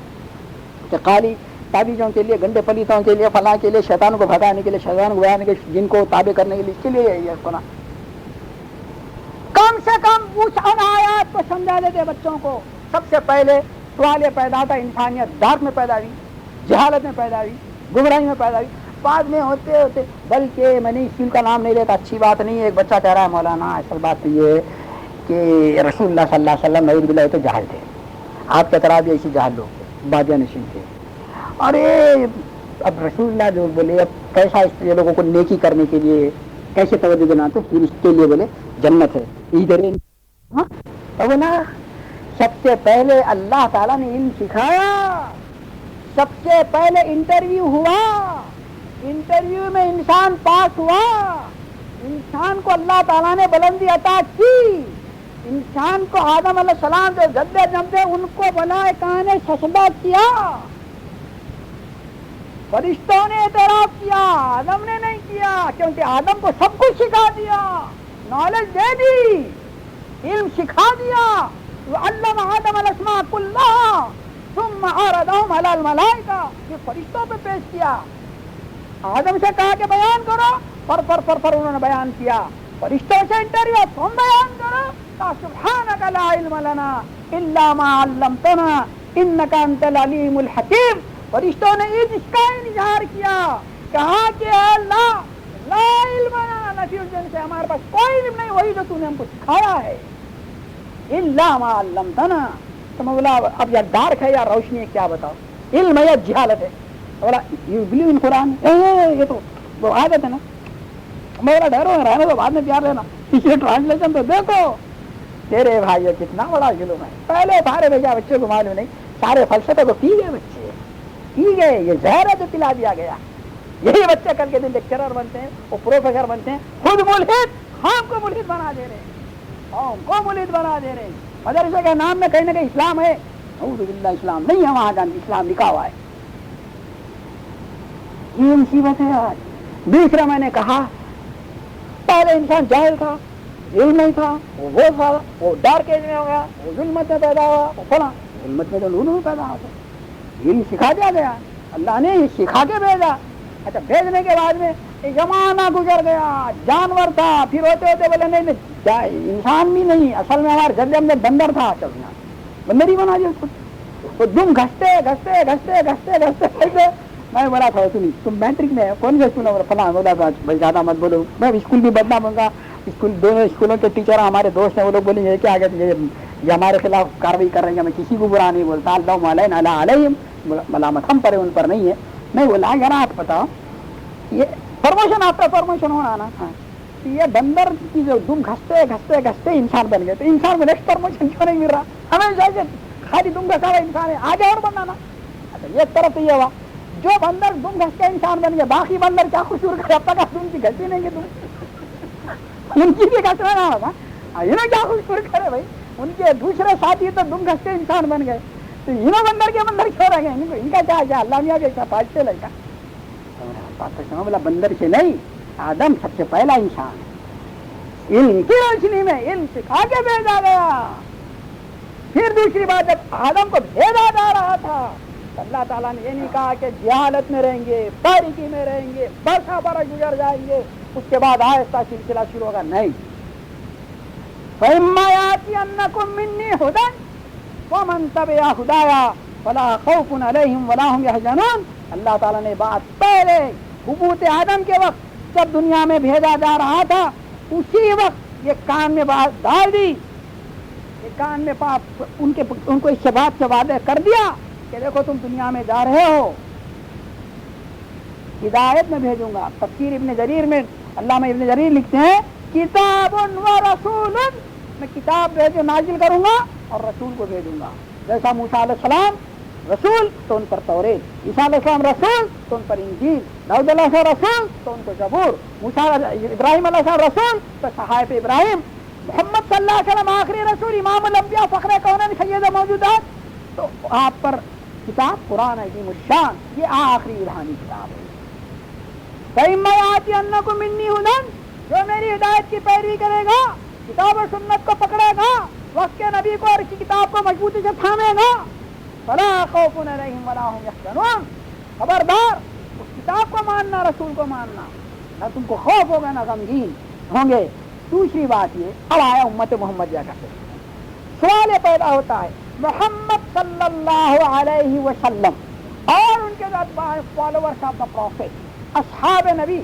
کہ قالی تعبیزوں کے لیے، گندے پلیتوں کے لیے، فلاں کے لیے، شیطان کو بھگانے کے لیے، شیطان کو بھگانے کے لیے، جن کو تابع کرنے کے لیے، اس کے لیے یہ سنا۔ کم سے کم کچھ ان آیات کو سمجھا دیتے بچوں کو۔ سب سے پہلے سوال یہ پیدا تھا، انسانیت ڈارک میں پیدا ہوئی، جہالت میں پیدا ہوئی، گمراہی میں پیدا ہوئی، بعد میں ہوتے ہوتے، بلکہ میں نے اسکول کا نام نہیں لیتا، اچھی بات نہیں ہے، ایک بچہ کہہ رہا ہے مولانا اصل بات یہ ہے کہ رسول اللہ صلی اللہ علیہ وسلم نعوذ باللہ تو جاہل تھے، آپ کی طرح بھی ایسی جاہل لوگ تھے، بادیہ نشین تھے، اور اب رسول اللہ جو بولے اب کیسا یہ لوگوں کو نیکی کرنے کے لیے کیسے توجہ دلاتے، پھر اس کے لیے بولے جنت ہے ادھر۔ بولا سب سے پہلے اللہ تعالیٰ نے علم سکھایا، سب سے پہلے انٹرویو ہوا، انٹرویو میں انسان پاس ہوا، انسان کو اللہ تعالیٰ نے بلندی عطا کی، انسان کو آدم علیہ السلام جو گدے جمتے ان کو بلائے کہاں سجدہ کیا، فرشتوں نے اعتراف کیا، آدم نے نہیں کیا، کیونکہ آدم کو سب کچھ سکھا دیا، نالج دے دی، علم سکھا دیا، وعلم آدم الاسماء کلها ثم عرضهم على الملائکہ، یہ فرشتوں پہ پیش کیا، آدم سے کہا کہ بیان کرو، پر انہوں نے بیان کیا، فرشتوں سے انٹرویو، تم بیان کرو، کہا سبحانک لا علم لنا الا ما علمتنا انک انت العلیم الحکیم۔ فرشتوں نے اس کا اظہار کیا، کہا کہ اے اللہ لا علم لنا، نفی الجن سے ہمارے پاس کوئی علم نہیں، وہی جو تو نے ہم کو سکھایا ہے، الا ما علمتنا۔ تو مولا اب یا ڈارک ہے یا روشنی ہے کیا بتاؤ، علم ہے یا جہالت ہے؟ مولا یو بلیو ان قرآن، یہ تو وہ عادت ہے نا، مولا ڈرو رہنے تو بعد میں پیار لینا، یہ ٹرانسلیشن تو دیکھو تیرے بھائی کتنا بڑا ظلم ہے۔ پہلے سارے بھیا بچے کو معلوم نہیں، سارے فلسفے کو پی گئے بچے، پی گئے، یہ زہر ہے جو پلا دیا گیا، یہی بچے کل کے دن لیکچرر بنتے ہیں، وہ پروفیسر بنتے ہیں، خود ملحد، ہم کو ملحد بنا دے رہے ہیں، ہم کو ملحد بنا دے رہے ہیں۔ مدرسے کے نام میں کہیں نہ کہیں اسلام ہے، نعوذ باللہ اسلام نہیں ہے، وہاں جان اسلام لکھا ہوا ہے، یہ مصیبت ہے آج۔ دوسرا میں نے کہا پہلے انسان جاہل تھا، علم نہیں تھا، وہ تھا، وہ ڈارک ایج میں ہو گیا، وہ ظلمت میں پیدا ہوا، وہ فلاں ظلمت میں تو نور میں پیدا ہوتا، علم سکھا دیا گیا، اللہ نے سکھا کے بھیجا۔ اچھا بھیجنے کے بعد میں زمانہ گزر گیا، جانور تھا، پھر ہوتے ہوتے بولے نہیں انسان بھی نہیں، اصل میں ہمارے جب ہم نے بندر تھا، چل بندر ہی بنا دیا اس کو، وہ دم گھستے گھستے گھستے گھستے گھستے گھستے میں بولا تھا سنی تم میٹرک میں کون سے اسکول میں فلاں بولا بھائی زیادہ مت بولو میں اسکول بھی بدنام ہوں گا اسکول دونوں اسکولوں کے ٹیچر ہمارے دوست ہیں وہ لوگ بولیں گے کیا آگے یہ ہمارے خلاف کاروائی کر رہے ہیں میں کسی کو برا نہیں بولتا اللہ علیہ اللہ علیہ ملامت ہم پر ان پر نہیں ہے میں بولا یار آپ بتاؤ یہ پرموشن آپ کا پرموشن ہونا نا یہ بندر کی جو دم گھستے گھستے گھستے انسان بن گئے تو انسان میں نیکسٹ پرموشن کیوں نہیں مل رہا ہمیں خالی دم گھسا ہوا انسان ہے آگے اور بنانا ایک طرف تو یہ ہوا جو بندر دم گھس کے انسان بن گئے باقی بندر کیا خوشور کرے اب تک ان کی گھسی نہیں تم ان کی بھی گھسنا نہ ہوگا انہیں کیا خوشور کرے بھائی ان کے دوسرے ساتھی تو دم گھس کے انسان بن گئے تو انہوں بندر کے بندر کیوں رہ گئے ان کا کیا اللہ میاں کے پاس سے لگا بولا بندر سے نہیں آدم سب سے پہلا انسان ہے علم کی روشنی میں علم سکھا کے بھیجا گیا پھر دوسری بات جب آدم کو بھیجا جا رہا تھا اللہ تعالیٰ نے یہ نہیں کہا کہ جہالت میں رہیں گے تاریکی میں رہیں گے برسا برس گزر جائیں گے اس کے بعد آہستہ سلسلہ شروع ہوگا نہیں فَإِمَّا يَأْتِيَنَّكُم مِّنِّي هُدًى وَمَن تَبِعَ هُدَايَ فَلَا خَوْفٌ عَلَيْهِمْ وَلَا هُمْ يَحْزَنُونَ اللہ تعالیٰ نے بات پہلے حبوط آدم کے وقت جب دنیا میں بھیجا جا رہا تھا اسی وقت یہ کان میں بات ڈال دی یہ کان میں ان کو اس بات سے وعدہ کر دیا کہ دیکھو تم دنیا میں جا رہے ہو ہدایت میں بھیجوں گا تفسیر ابن جریر میں علامہ ابن جریر لکھتے ہیں کتاب و رسول میں کتاب نازل کروں گا اور رسول کو بھیجوں گا جیسا موسیٰ علیہ السلام رسول تو ان پر توریت عیسیٰ علیہ السلام رسول تو ان پر انجیل داؤد علیہ السلام رسول تو ان کو زبور ابراہیم علیہ السلام رسول تو صحائف ابراہیم محمد صلی اللہ علیہ وسلم آخری رسول امام الانبیاء فخر کونین سید موجودات تو آپ پر کتاب قرآن عظیم الشان یہ آخری الہانی کتاب ہے فَإِمَّا يَأْتِيَنَّكُم مِّنِّي هُدًى جو میری ہدایت کی پیروی کرے گا کتاب اور سنت کو پکڑے گا وقت کے نبی کو اور اس کی کتاب کو مضبوطی سے تھامے گا فَلَا خَوْفٌ عَلَيْهِمْ وَلَا هُمْ يَحْزَنُونَ خبردار اس کتاب کو ماننا رسول کو ماننا نہ تم کو خوف ہوگا نہ غمگین ہوں گے دوسری بات یہ اب آیا امت محمد جا کر سوال یہ پیدا ہوتا ہے محمد صلی اللہ علیہ وسلم اور ان کے ساتھ فالوورز آف دا پروفیٹ اصحاب نبی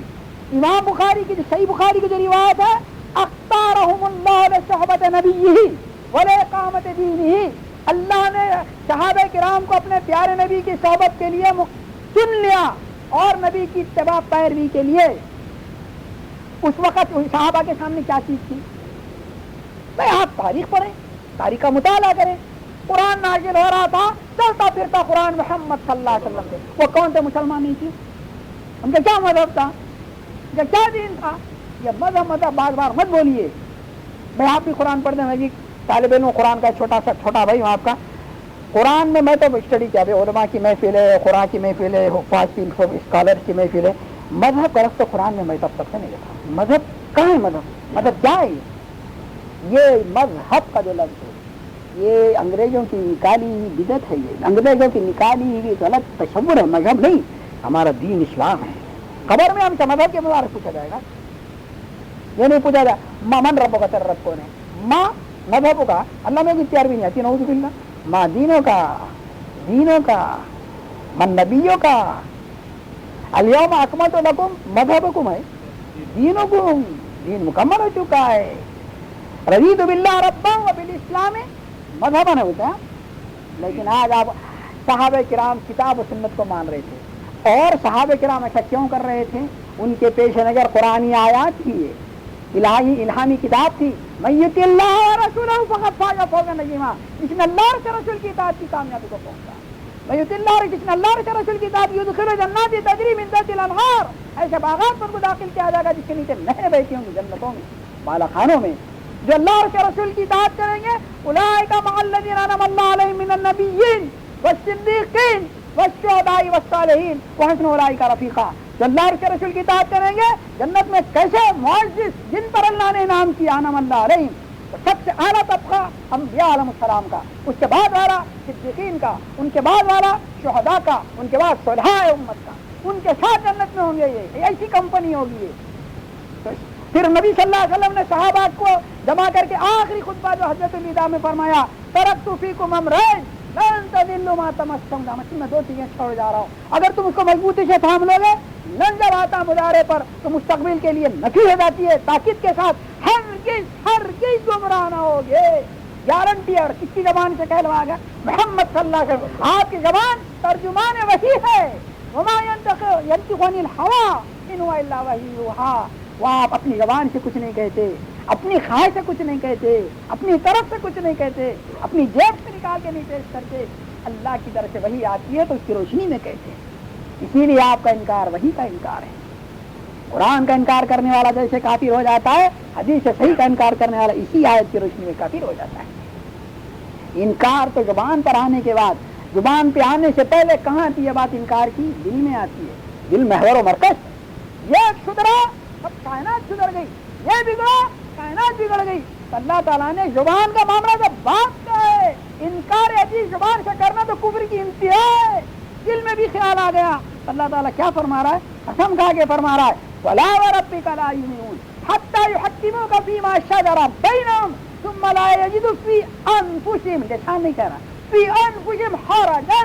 امام بخاری کی صحیح بخاری کی جو روایت ہے اختارهم اللہ لصحبت نبیہ ولاقامت دینہ اللہ نے صحابہ کرام کو اپنے پیارے نبی کی صحبت کے لیے چن لیا اور نبی کی اتباع پیروی کے لیے اس وقت صحابہ کے سامنے کیا چیز تھی بھائی آپ تاریخ پڑھیں تاریخ کا مطالعہ کریں قرآن نازل ہو رہا تھا چلتا پھرتا قرآن محمد صلی اللہ علیہ وسلم سے وہ کون تھے مسلمان نہیں تھے ان کا کیا مذہب تھا ان کا کیا دین تھا یہ مذہب بار بار مت بولیے بھائی آپ بھی قرآن پڑھ دیں میں جی طالب علم قرآن کا چھوٹا بھائی ہوں آپ کا قرآن میں تو اسٹڈی کیا بھائی علماء کی محفل ہے قرآن کی محفل ہے حفاظ کی اسکالر کی محفل ہے مذہب کا رفت تو قرآن میں تب تک سے نہیں دیکھا مذہب کہاں ہے مذہب کیا ہے یہ مذہب کا جو لفظ ہے یہ انگریزوں کی نکالی ہوئی بدعت ہے یہ انگریزوں کی نکالی ہوئی غلط تصور ہے مذہب نہیں ہمارا دین اسلام ہے قبر میں ہم سے مذہب کے مبارک پوچھا جائے گا یہ نہیں پوچھا جائے ماں من رب کا تر رب کون ہے ماں مذہب کا اللہ میں اختیار بھی نہیں آتی نعوذ باللہ ماں دینوں کا من نبیوں کا الیوم اکملت لکم مذہبکم ہے دینکم دین مکمل ہو چکا ہے رضیت باللہ ربا و بالاسلام مذہباً ہوتا ہے لیکن آج آپ صحابہ کرام کتاب و سنت کو مان رہے تھے اور صحابہ کرام ایسا کیوں کر رہے تھے ان کے پیش نظر قرآنی آیات تھی الہامی کتاب تھی من یطع اللہ ورسولہ فقد فاز فوزا عظیما جس نے اللہ کے رسول کی اطاعت کی کامیابی کو پہنچا من یطع اللہ جس نے اللہ کے رسول کی اطاعت یدخل جنات تجری من تحتها الانہار ایسے باغات پر کو داخل کیا جائے گا جس کے نیچے نہریں بہتی ہوں گی جنتوں میں بالا خانوں میں جو اللہ کے رسول کی اطاعت کریں گے اولئک مع الذین انعم اللہ علیہم من النبیین والصدیقین والشہداء والصالحین وحسن اولئک رفیقا جو اللہ کے رسول کی اطاعت کریں گے جنت میں کیسے معزز جن پر اللہ نے انعام کیا انعم اللہ علیہم سب سے اعلیٰ طبقہ انبیاء علیہ السلام کا اس کے بعد والا صدیقین کا ان کے بعد والا شہداء کا ان کے بعد صالحاء امت کا ان کے ساتھ جنت میں ہوں گے یہ ایسی کمپنی ہوگی یہ پھر نبی صلی اللہ علیہ وسلم نے صحابہ کو جمع کر کے آخری خطبہ جو حجۃ الوداع میں فرمایا ترکت فیکم امرین لن تضلوا ما تمسكتم بہ، میں 2 چیزیں چھوڑ جا رہا ہوں، اگر تم اس کو مضبوطی سے تھام لو گے، لن جب آتا مظاہرے پر تو مستقبل کے لیے نفی ہو جاتی ہے تاکید کے ساتھ، ہرگز گمراہ نہ ہوگے، گارنٹی۔ اور کس کی زبان سے کہلوایا گیا؟ محمد صلی اللہ علیہ وسلم، آپ کی زبان ترجمان وحی ہے، وما ينطق عن الهوى ان هو الا وحی یوحى۔ وہ آپ اپنی زبان سے کچھ نہیں کہتے، اپنی خواہش سے کچھ نہیں کہتے، اپنی طرف سے کچھ نہیں کہتے، اپنی جیب سے نکال کے نہیں پیش کرتے، اللہ کی طرف سے وحی آتی ہے تو اس کی روشنی میں کہتے ہیں۔ اسی لیے آپ کا انکار وحی کا انکار ہے۔ قرآن کا انکار کرنے والا جیسے کافر ہو جاتا ہے، حدیث صحیح کا انکار کرنے والا اسی آیت کی روشنی میں کافر ہو جاتا ہے۔ انکار تو زبان پر آنے کے بعد، زبان پہ آنے سے پہلے کہاں آتی ہے بات انکار کی؟ دل میں آتی ہے۔ دل محور و مرکز، یہ سدھرا سب کائنات سدھر گئی، یہ بگڑا کائنات بگڑ گئی۔ اللہ تعالیٰ نے زبان کا معاملہ جب بات کا ہے، انکار عجیب زبان سے کرنا تو کفر کی انتہا ہے۔ دل میں بھی خیال آ گیا، اللہ تعالیٰ کیا فرما رہا ہے؟ قسم کھا کے فرما رہا ہے، وَلَا وَرَبِّكَ لَا يُؤْمِنُونَ حَتَّىٰ يُحَكِّمُوكَ فِي مَا شَجَرَ بَيْنَهُمْ ثُمَّ لَا يَجِدُوا فِي أَنفُسِهِمْ، لسان نہیں کہہ رہا، فِي أَنفُسِهِمْ حَرَجًا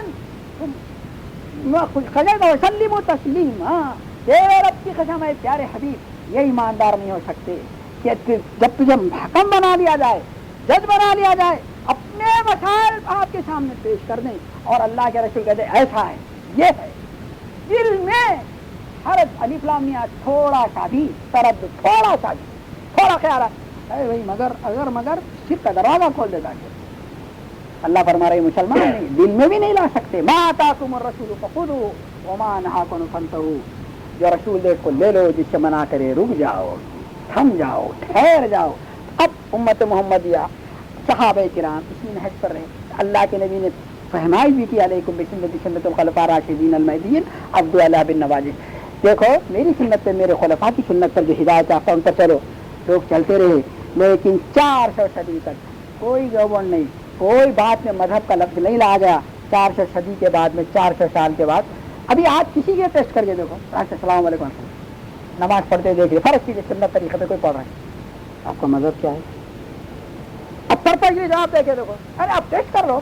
وَيُسَلِّمُوا تَسْلِيمًا۔ تیرے رب کی قسم ہے پیارے حبیب، یہ ایماندار نہیں ہو سکتے کہ جب تجھے حکم بنا لیا جائے، جج بنا لیا جائے، اپنے مسائل آپ کے سامنے پیش کر دیں اور اللہ کے رسول کہتے ایسا ہے، یہ ہے، دل میں حرج، الف لام میم، تھوڑا سا بھی تردد، تھوڑا سا بھی، تھوڑا خیال ہے بھائی مگر شرک کا دروازہ کھول دیتا ہے۔ اللہ فرما رہے مسلمان نہیں، دل میں بھی نہیں لا سکتے۔ ما آتاکم الرسول فخذوہ وما نہاکم عنہ فانتہوا، جو رسول دے کو لے لو، جس سے منع کرے رک جاؤ، تھم جاؤ، ٹھہر جاؤ۔ اب امت محمدیہ صحابہ کرام اس میں نہج پر رہے، اللہ کے نبی نے فہمائی بھی کی علیکم بسنتی سنت الخلفاء الراشدین المہدیین عضوا علیہا بالنواجذ، دیکھو میری سنت پہ، میرے خلفاء کی سنت پر جو ہدایت یافتہ ان پر چلو۔ لوگ چلتے رہے، لیکن 400 صدی تک کوئی گورنمنٹ نہیں، کوئی بات میں مذہب کا لفظ نہیں لایا گیا۔ 400 صدی کے بعد میں، 400 سال کے بعد، ابھی آج کسی کے ٹیسٹ کر کے دیکھو، السلام علیکم، نماز پڑھتے دیکھیے، فرض کیجیے سنت طریقے پہ کوئی پڑھ رہا ہے، آپ کا مذہب کیا ہے؟ اب پرپیکٹلی جواب دے کے دیکھو، ارے آپ ٹیسٹ کر لو،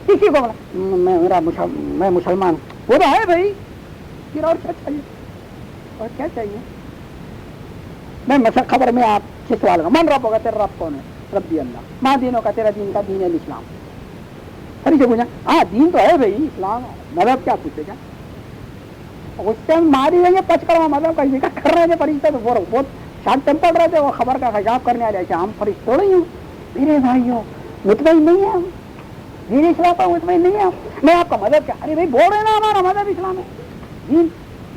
کسی کو میں مسلمان ہوں، وہ تو ہے بھائی، پھر اور کیا چاہیے؟ اور کیا چاہیے؟ میں مثلا خبر میں آپ سے سوال کروں، من رب ہوگا، تیرا رب کون ہے؟ ربی اللہ۔ ماں دینوں کا، تیرا دین کا؟ دین الاسلام۔ پھر سے پوچھا، ہاں دین تو ہے بھائی اسلام، مذہب کیا پوچھے گا؟ اس سے ماری رہی ہے پچ کروا مطلب کہیں کا کر رہے تھے فرشتے، تو بہت شارٹ ٹیمپر رہے تھے، وہ خبر کا خشاف کرنے والے ایسے ہم فرشتے تھوڑے ہی ہوں۔ میرے بھائیوں مطمئن نہیں ہے ہم، دین اسلام پر مطمئن نہیں ہے ہم۔ میں آپ کا مذہب کیا؟ ارے بھائی بول رہے نا ہمارا مذہب اسلام ہے، دین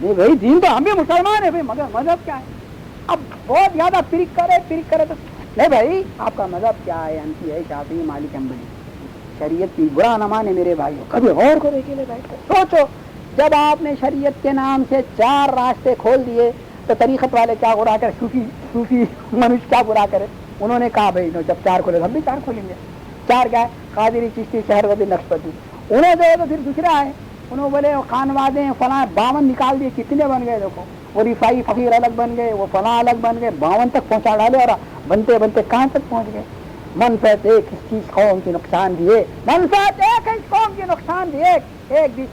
نہیں بھائی، دین تو ہم بھی مسلمان ہیں بھائی، مگر مذہب کیا ہے؟ اب بہت زیادہ پرک کرے تو نہیں بھائی آپ کا مذہب کیا ہے؟ حنفی ہے، شافعی، مالک، حنبلی، شریعت کی برا نہ مانے میرے بھائیوں، کبھی غور کرو اکیلے بیٹھ کر سوچو، جب آپ نے شریعت کے نام سے 4 راستے کھول دیے تو طریقت والے کیا برا کرے، صوفی منوش کیا برا کرے؟ انہوں نے کہا بھائی جب 4 کھولے ہم بھی 4 کھولیں گے۔ 4 کیا ہے؟ قادری، چشتی، شہروردی، نقشبندی۔ انہوں نے تو پھر دوسرا ہے، انہوں بولے خانوادے فلاں 52 نکال دیے، کتنے بن گئے دیکھو، وہ رفائی فقیر الگ بن گئے، وہ فلاں الگ بن گئے، 52 تک پہنچا ڈالے، اور بنتے بنتے کہاں تک پہنچ گئے؟ منفعت ایک اس چیز قوم کی نقصان بھی ایک، منفعت ایک ہے اس قوم کی نقصان بھی ایک، ایک ہی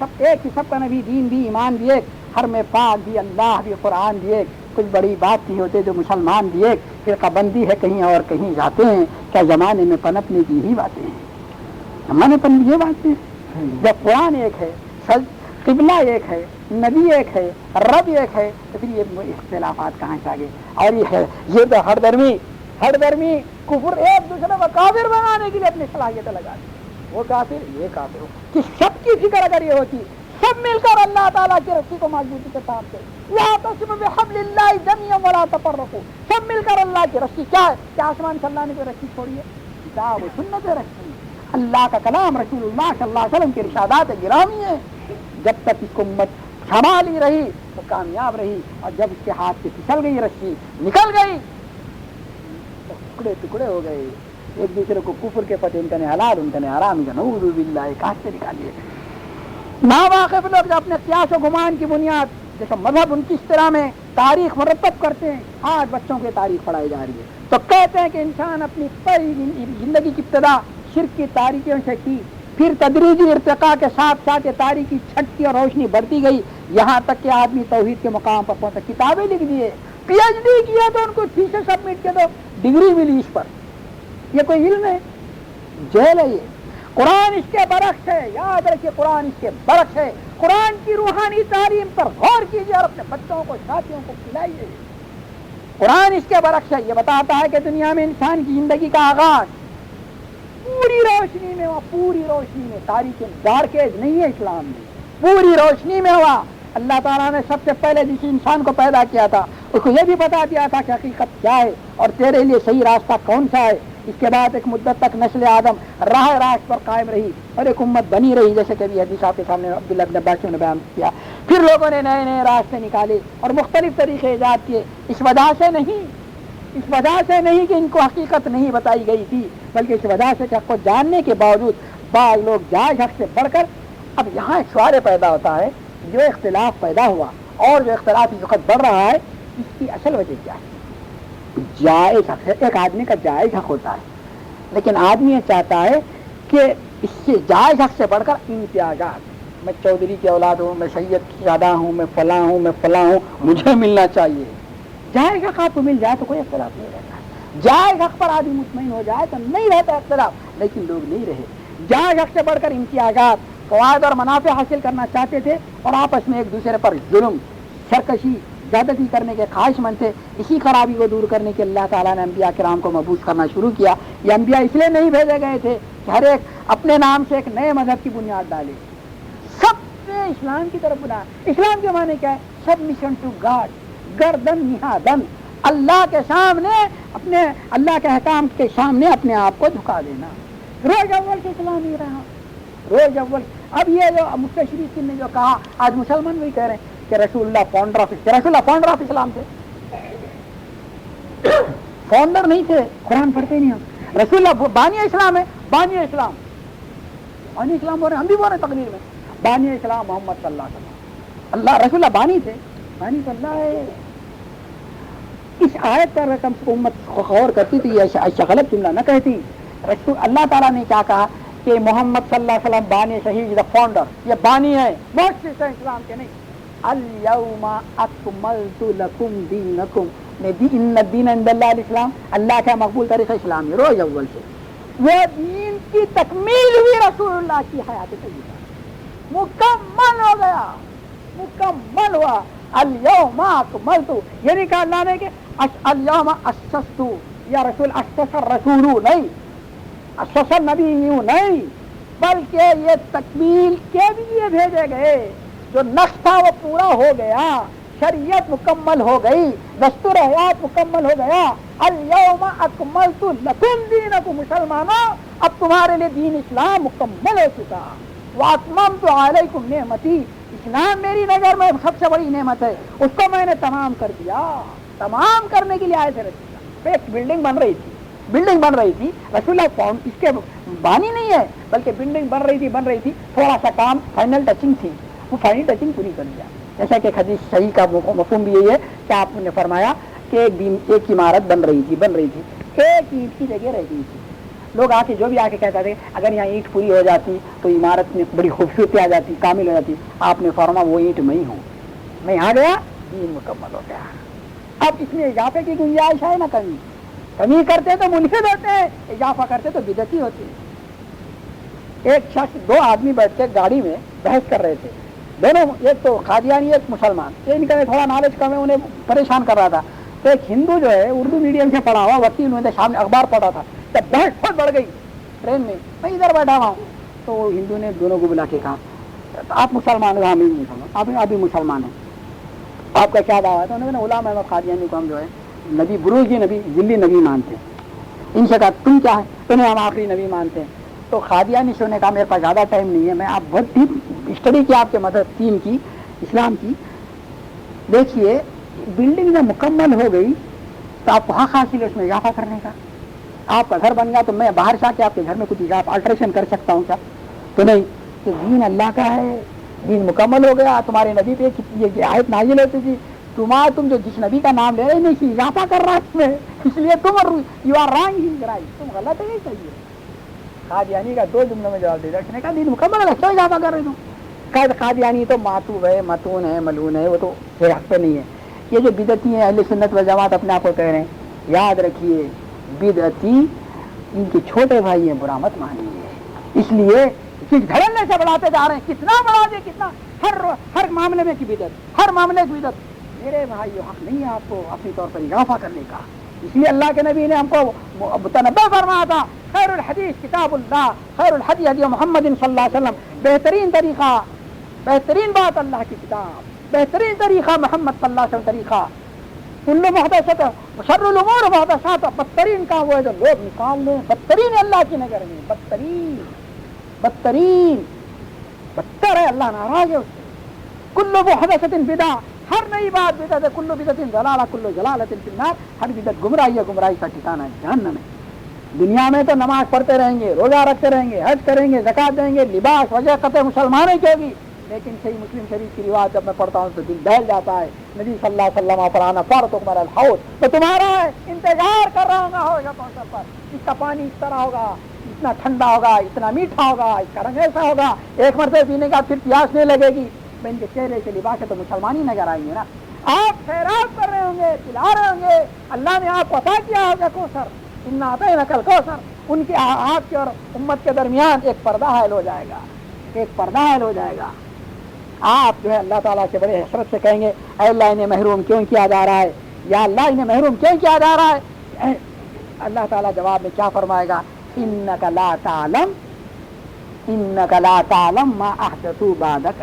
سب کا نبی، دین بھی، ایمان بھی ایک، حرم پاک بھی، اللہ بھی، قرآن بھی ایک، کچھ بڑی بات نہیں ہوتے جو مسلمان بھی ایک، فرقہ بندی ہے کہیں اور کہیں جاتے ہیں، کیا زمانے میں پنپنے کی ہی باتیں ہیں؟ زمانے پر یہ باتیں، جب قرآن ایک ہے، قبلہ ایک ہے، نبی ایک ہے، رب ایک ہے، تو پھر یہ اختلافات کہاں سے آگے؟ اور یہ تو ہر درمی کفر ایک دوسرے کو کافر بنانے کے لیے اپنی صلاحیتیں لگا دی، وہ کافر یہ کافر ہو، کہ سب کی فکر اگر یہ ہوتی سب مل کر اللہ تعالیٰ کی رسی کو مضبوطی کے ساتھ سے، واعتصموا بحبل اللہ جميعا ولا تفرقوا، سب مل کر اللہ کی رسی کیا ہے؟ کیا آسمان سے اللہ نے کوئی رسی چھوڑی ہے؟ کتاب و سنت رسی، اللہ کا کلام، رسول اللہ صلی اللہ علیہ وسلم کی ارشادات گرامی ہے۔ جب تک اس کو امت سنبھالی رہی تو کامیاب رہی، اور جب اس کے ہاتھ سے پھسل گئی رسی، نکل گئی، ٹکڑے ٹکڑے ہو گئے، ایک دوسرے کو کفر کے پتے، ان کا نے حلال ان کا نے حرام، ان کا نعوذ باللہ، کہاں سے نکالیے؟ ناواقف لوگ جو اپنے قیاس و گمان کی بنیاد جیسا مذہب ان کی اس طرح میں تاریخ مرتب کرتے ہیں، آج بچوں کی تاریخ پڑھائی جا رہی ہے، تو کہتے ہیں کہ انسان اپنی پوری زندگی کی ابتدا شرک کی تاریکیوں سے کی، پھر تدریجی ارتقاء کے ساتھ ساتھ یہ تاریکی چھٹتی اور روشنی بڑھتی گئی، یہاں تک کہ آدمی توحید کے مقام پر پہنچا، کتابیں لکھ دیے، پی ایچ ڈی کیا تو ان کو تھیسس سبمٹ کیا تو ڈگری ملی اس پر. یہ کوئی علم ہے؟ جہل ہے. یہ قرآن اس کے برعکس ہے، یاد رکھیے قرآن اس کے برعکس ہے. قرآن کی روحانی تعلیم پر غور کیجیے اور اپنے بچوں کو ساتھیوں کو کھلائیے. قرآن اس کے برعکس ہے، یہ بتاتا ہے کہ دنیا میں انسان کی زندگی کا آغاز پوری روشنی میں ہوا، پوری روشنی میں، تاریخ ڈارکیج نہیں ہے اسلام میں، پوری روشنی میں ہوا. اللہ تعالیٰ نے سب سے پہلے جس انسان کو پیدا کیا تھا اس کو یہ بھی بتا دیا تھا کہ حقیقت کیا ہے اور تیرے لیے صحیح راستہ کون سا ہے. اس کے بعد ایک مدت تک نسل آدم راہ راست پر قائم رہی اور ایک امت بنی رہی، جیسے کہ ابھی حدیث آپ کے سامنے عبداللہ بن عباس نے بیان کیا. پھر لوگوں نے نئے نئے راستے نکالے اور مختلف طریقے ایجاد کیے. اس وجہ سے نہیں کہ ان کو حقیقت نہیں بتائی گئی تھی، بلکہ اس وجہ سے کہ حق کو جاننے کے باوجود بعض لوگ جائز حق سے بڑھ کر. اب یہاں ایک سوال پیدا ہوتا ہے، جو اختلاف پیدا ہوا اور جو اختلاف اس وقت بڑھ رہا ہے، اس کی اصل وجہ کیا ہے؟ جائز حق. ایک آدمی کا جائز حق ہوتا ہے، لیکن آدمی یہ چاہتا ہے کہ اس سے جائز حق سے بڑھ کر امتیازات، میں چودھری کی اولاد ہوں، میں سید کی زیادہ ہوں، میں فلاں ہوں، میں فلاں ہوں، مجھے ملنا چاہیے. جائز حق آپ کو مل جائے تو کوئی اختلاف نہیں رہتا. جائز حق پر آدمی مطمئن ہو جائے تو نہیں رہتا اختلاف، لیکن لوگ نہیں رہے. جائز حق سے بڑھ کر امتیازات، فوائد اور منافع حاصل کرنا چاہتے تھے اور آپس میں ایک دوسرے پر ظلم، سرکشی، زیادتی کرنے کے خواہش مند تھے. اسی خرابی کو دور کرنے کے اللہ تعالیٰ نے انبیاء کرام کو مبعوث کرنا شروع کیا. یہ انبیاء اس لیے نہیں بھیجے گئے تھے کہ ہر ایک اپنے نام سے ایک نئے مذہب کی بنیاد ڈالے. سب نے اسلام کی طرف بلایا. اسلام کے معنی کیا ہے؟ سبمیشن ٹو گاڈ، گردن نہادن، اللہ کے سامنے، اپنے اللہ کے احکام کے سامنے اپنے آپ کو جھکا دینا. روز اول سے اسلام ہی رہا، روز اول. اب یہ جو مستشرقین نے جو کہا، آج مسلمان بھی کہہ رہے ہیں کہ رسول اللہ فاؤنڈر آف اسلام تھے. فاؤنڈر نہیں تھے، قرآن پڑھتے نہیں ہم. رسول اللہ بانی اسلام ہے، بانی اسلام بول رہے، ہم بھی بول رہے تقریر میں بانی اسلام محمد صلی اللہ علیہ وسلم. اللہ رسول اللہ بانی تھے، بانی تو اللہ ہے. اس آیت پر کم سے کم امت غور کرتی تھی، ایسا غلط جملہ نہ کہتی. رسول اللہ تعالیٰ نے کیا کہا کہ محمد صلی اللہ علیہ وسلم بانی صحیح، دا فاؤنڈر، یہ بانی ہے، مؤسس ہے اسلام کے نہیں. الیوم اکملت لکم دینکم، ان الدین عند اللہ الاسلام، اللہ کا مقبول طریقہ اسلام ہے. روز اول سے وہ دین کی تکمیل ہوئی، رسول اللہ کی حیات طیبہ مکمل ہو گیا، مکمل ہوا. الیوم اکملت، یعنی کہا اللہ نے کہ الیوم اسست، یا رسول اسس الرسول نہیں، اسس النبی نہیں، بلکہ یہ تکمیل کے لیے بھیجے گئے. جو نقش تھا وہ پورا ہو گیا، شریعت مکمل ہو گئی، دستور حیات مکمل ہو گیا. الیوم اکملت لکم دینکم، مسلمانوں اب تمہارے لیے دین اسلام مکمل ہو چکا. واتممت علیکم نعمتی، اسلام میری نظر میں سب سے بڑی نعمت ہے، اس کو میں نے تمام کر دیا. تمام کرنے کے لیے آئے تھے رسول اللہ. ایک بلڈنگ بن رہی تھی، رسول اللہ اس کے بانی نہیں ہے، بلکہ بلڈنگ بن رہی تھی، تھوڑا سا کام فائنل ٹچنگ تھی، وہ فائنل ٹچنگ پوری کر دیا. جیسا کہ حدیث صحیح کا مفہوم بھی یہی ہے کہ آپ نے فرمایا کہ ایک عمارت بن رہی تھی، ایک اینٹ کی جگہ رہ گئی تھی. لوگ جو بھی آ کے کہتے تھے اگر یہاں اینٹ پوری ہو جاتی تو عمارت میں بڑی خوبصورتی آ جاتی، کامل ہو جاتی. آپ نے فرمایا وہ اینٹ میں ہی ہوں، میں آ گیا، دین مکمل ہو گیا. اب اس میں اضافے کی گنجائش ہے نہ کمی کرتے تو ملحد ہوتے ہیں، اضافہ کرتے تو بدعتی ہوتے ہیں. ایک شخص، دو آدمی بیٹھ کے گاڑی میں بحث کر رہے تھے، دونوں، ایک تو قادیانی ایک مسلمان. ان کا تھوڑا نالج کم ہے، انہیں پریشان کر رہا تھا. تو ایک ہندو جو ہے اردو میڈیم سے پڑھا ہوا وکیل، انہوں نے سامنے اخبار پڑھا تھا. جب بحث بہت بڑھ گئی ٹرین میں ادھر بیٹھا ہوا ہوں، تو ہندو نے دونوں کو بلا کے کہا آپ مسلمان ہیں؟ ہم بھی مسلمان. آپ بھی مسلمان ہیں، آپ کا کیا دعویٰ ہے؟ تو انہوں نے غلام احمد قادیانی کو ہم جو ہے نبی بروز جی نبی ذلی نبی مانتے ہیں. ان سے کہا تم کیا ہے؟ انہیں ہم آخری نبی مانتے ہیں. تو قادیانی سے نے کہا میرے پاس زیادہ ٹائم نہیں ہے، میں آپ بہت ڈیپ اسٹڈی کی آپ کے مذہب دین کی، اسلام کی. دیکھیے بلڈنگ جب مکمل ہو گئی تو آپ کو حق حاصل ہے اس میں اضافہ کرنے کا. آپ کا گھر بن گیا تو میں باہر سے آ کے آپ کے گھر میں کچھ اضافہ آلٹریشن کر سکتا ہوں کیا؟ تو نہیں. کہ دین اللہ کا ہے، دین مکمل ہو گیا. تمہارے نبی پہ یہ آیت نازل ہوتی تھی، تم جو جس نبی کا نام لے رہے نہیں اسی اضافہ کر رہا ہے اس میں، اس لیے تم یو آر رانگ ان کرائٹ، تم غلط ہے، صحیح ہے. قادیانی کا 2 جملوں میں جواب دے دیا. اس نے کہا دین مکمل ہے, کیوں اضافہ کر رہے تم؟ کہا قادیانی تو معتوب ہے, متون ہے, ملعون ہے, وہ تو حق پہ نہیں ہے. یہ جو بدعتی ہیں اہل سنت والجماعت اپنے آپ کو کہہ رہے ہیں, یاد رکھیے بدعتی ان کے چھوٹے بھائی ہیں, برا مت مانیے. اس لیے دھڑلنے سے بڑھاتے جا رہے ہیں, کتنا بڑھا دے کتنا, ہر معاملے میں کی بدعت, ہر معاملے کی بدعت. میرے بھائی حق نہیں ہے آپ کو اپنی طور پر اضافہ کرنے کا. اس لیے اللہ کے نبی نے ہم کو متنبہ فرمایا تھا, خیر الحدیث کتاب اللہ, خیر الحدیث حدیث محمد صلی اللہ علیہ وسلم. بہترین طریقہ, بہترین بات اللہ کی کتاب, بہترین طریقہ محمد صلی اللہ علیہ وسلم طریقہ. کل محدثۃ شر الامور محدثات, بدترین کام وہ ہے جو لوگ نکال لیں, بدترین اللہ کی نظر میں, بدترین بدترین بدتر ہے, اللہ ناراض ہے اس سے. کل محدثۃ بدعہ, ہر نئی بات بدعت ہے. کل بدعت ضلالہ, کل ضلالۃ فی النار, ہر بدعت گمراہی ہے, گمراہی کا ٹھکانہ جہنم ہے. دنیا میں تو نماز پڑھتے رہیں گے, روزہ رکھتے رہیں گے, حج کریں گے, زکات دیں گے, لباس وجہ قطع مسلمانوں کی ہوگی, لیکن صحیح مسلم شریف کی روایت جب میں پڑھتا ہوں تو دل دہل جاتا ہے. نبی صلی اللہ علیہ وسلم فرانا فرتکمر الحوض, تو تمہارا ہے انتظار کر رہا ہوں گا ہوگا کوثر پر, اس کا پانی اس طرح ہوگا, اتنا ٹھنڈا ہوگا, اتنا میٹھا ہوگا, اس کا رنگ ایسا ہوگا, ایک مرتبہ پینے کا پھر پیاس نہیں لگے گی. میں ان کے چہرے سے لباس ہے تو مسلمان ہی نظر آئیں گے نا. آپ خیرات کر رہے ہوں گے, پلا رہے ہوں گے, اللہ نے آپ کو عطا کیا ہوگا کوثر, انا اعطیناک الکوثر. ان کے آپ کے اور امت کے درمیان ایک پردہ حائل ہو جائے گا, ایک پردہ حائل ہو جائے گا. آپ جو ہے اللہ تعالیٰ سے بڑے حسرت سے کہیں گے, اے اللہ انہیں محروم کیوں کیا جا رہا ہے, یا اللہ انہیں محروم کیوں کیا جا رہا ہے. اللہ تعالیٰ جواب میں کیا فرمائے گا, انک لا تعلم, انک لا تعلم ما احدثوا بعدک.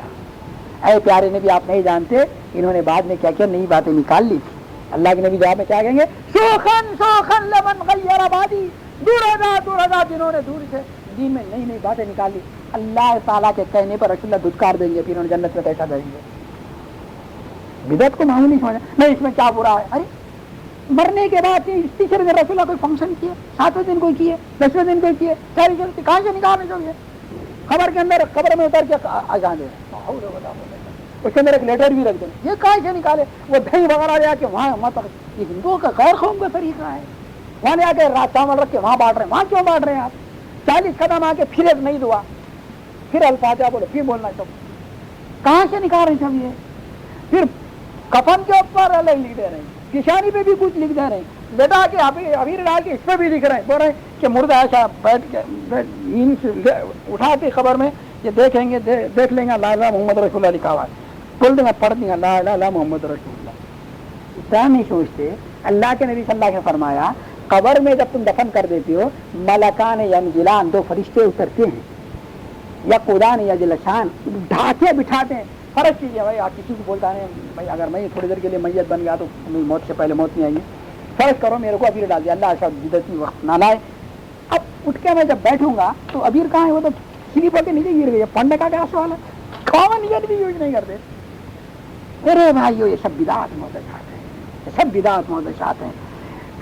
اے پیارے نبی آپ نہیں جانتے انہوں نے بعد میں کیا کیا نئی باتیں نکال لی تھی. اللہ کے نبی جواب میں کیا کہیں گے, سوخن سوخن لمن غیر بادی, دور ہو جا جنہوں نے دور سے دین میں نئی نئی باتیں نکال لی. اللہ تعالیٰ کے کہنے پر رسول اللہ دھتکار دیں گے, پھر انہوں نے جنت میں کیسا دیں گے. بدعت کو معمولی سمجھا نہیں, اس میں کیا برا ہے. ارے مرنے کے بعد تیسرے دن رسول اللہ کوئی فنکشن کیے, 7ویں دن کوئی کیے, 10ویں دن کوئی کیے, ساری چلتی کہاں سے نکالنے چاہیے. خبر کے اندر قبر میں اتر کے آجان دے, اس کے اندر ایک لیٹر بھی رکھ دیں, یہ کہاں سے نکالے. وہ دہی وغیرہ لے آ کے وہاں مطلب یہ ہندوؤں کا غیر قوم کا طریقہ ہے, وہاں لے آ کے رات چاول رکھ کے وہاں بانٹ رہے ہیں. وہاں کیوں بانٹ رہے ہیں آپ؟ 40 قدم آ کے پھر ایک نئی دعا, پھر الفاتحہ بولو, پھر بولنا چاہو. کہاں سے نکال رہے ہیں سب یہ؟ پھر کفن کے اوپر الگ لکھ دے رہے ہیں, کشانی پہ بھی کچھ لکھ دے رہے ہیں, بیٹا کے ابیر ڈال کے اس پہ بھی لکھ رہے ہیں, بول رہے ہیں کہ مردہ ایسا بیٹھ کے اٹھا کے خبر میں یہ دیکھیں گے, دیکھ لیں گے لا الہ محمد رسول اللہ لکھا ہوا ہے, بول دیں گے, پڑھ دیں گے لا الہ محمد رسول اللہ. اتنا نہیں سوچتے. اللہ کے نبی صلی اللہ علیہ وسلم نے فرمایا قبر میں جب تم دفن کر دیتے ہو, ملکان ینزلان, 2 فرشتے اترتے ہیں, یا قدان یا جلسان, ڈھاتے بٹھاتے ہیں. فرض کیجیے بھائی, آپ کسی کو بولتا ہے بھائی اگر میں تھوڑی دیر کے لیے میت بن گیا تو میری موت سے پہلے موت نہیں آئی ہے, فرض کرو میرے کو ابیر ڈال دیا, اللہ ایسا بدعتی وقت نہ لائے. اب اٹھ کے میں جب بیٹھوں گا تو ابیر کہاں ہے, وہ تو سلیپ ہو کے نیچے گر گئی, پڑھنے کا کیا سوال ہے. کامن نیت بھی یوز نہیں کرتے. میرے بھائیو یہ سب بدعات محدثات ہیں, یہ سب بدعات محدثات ہیں.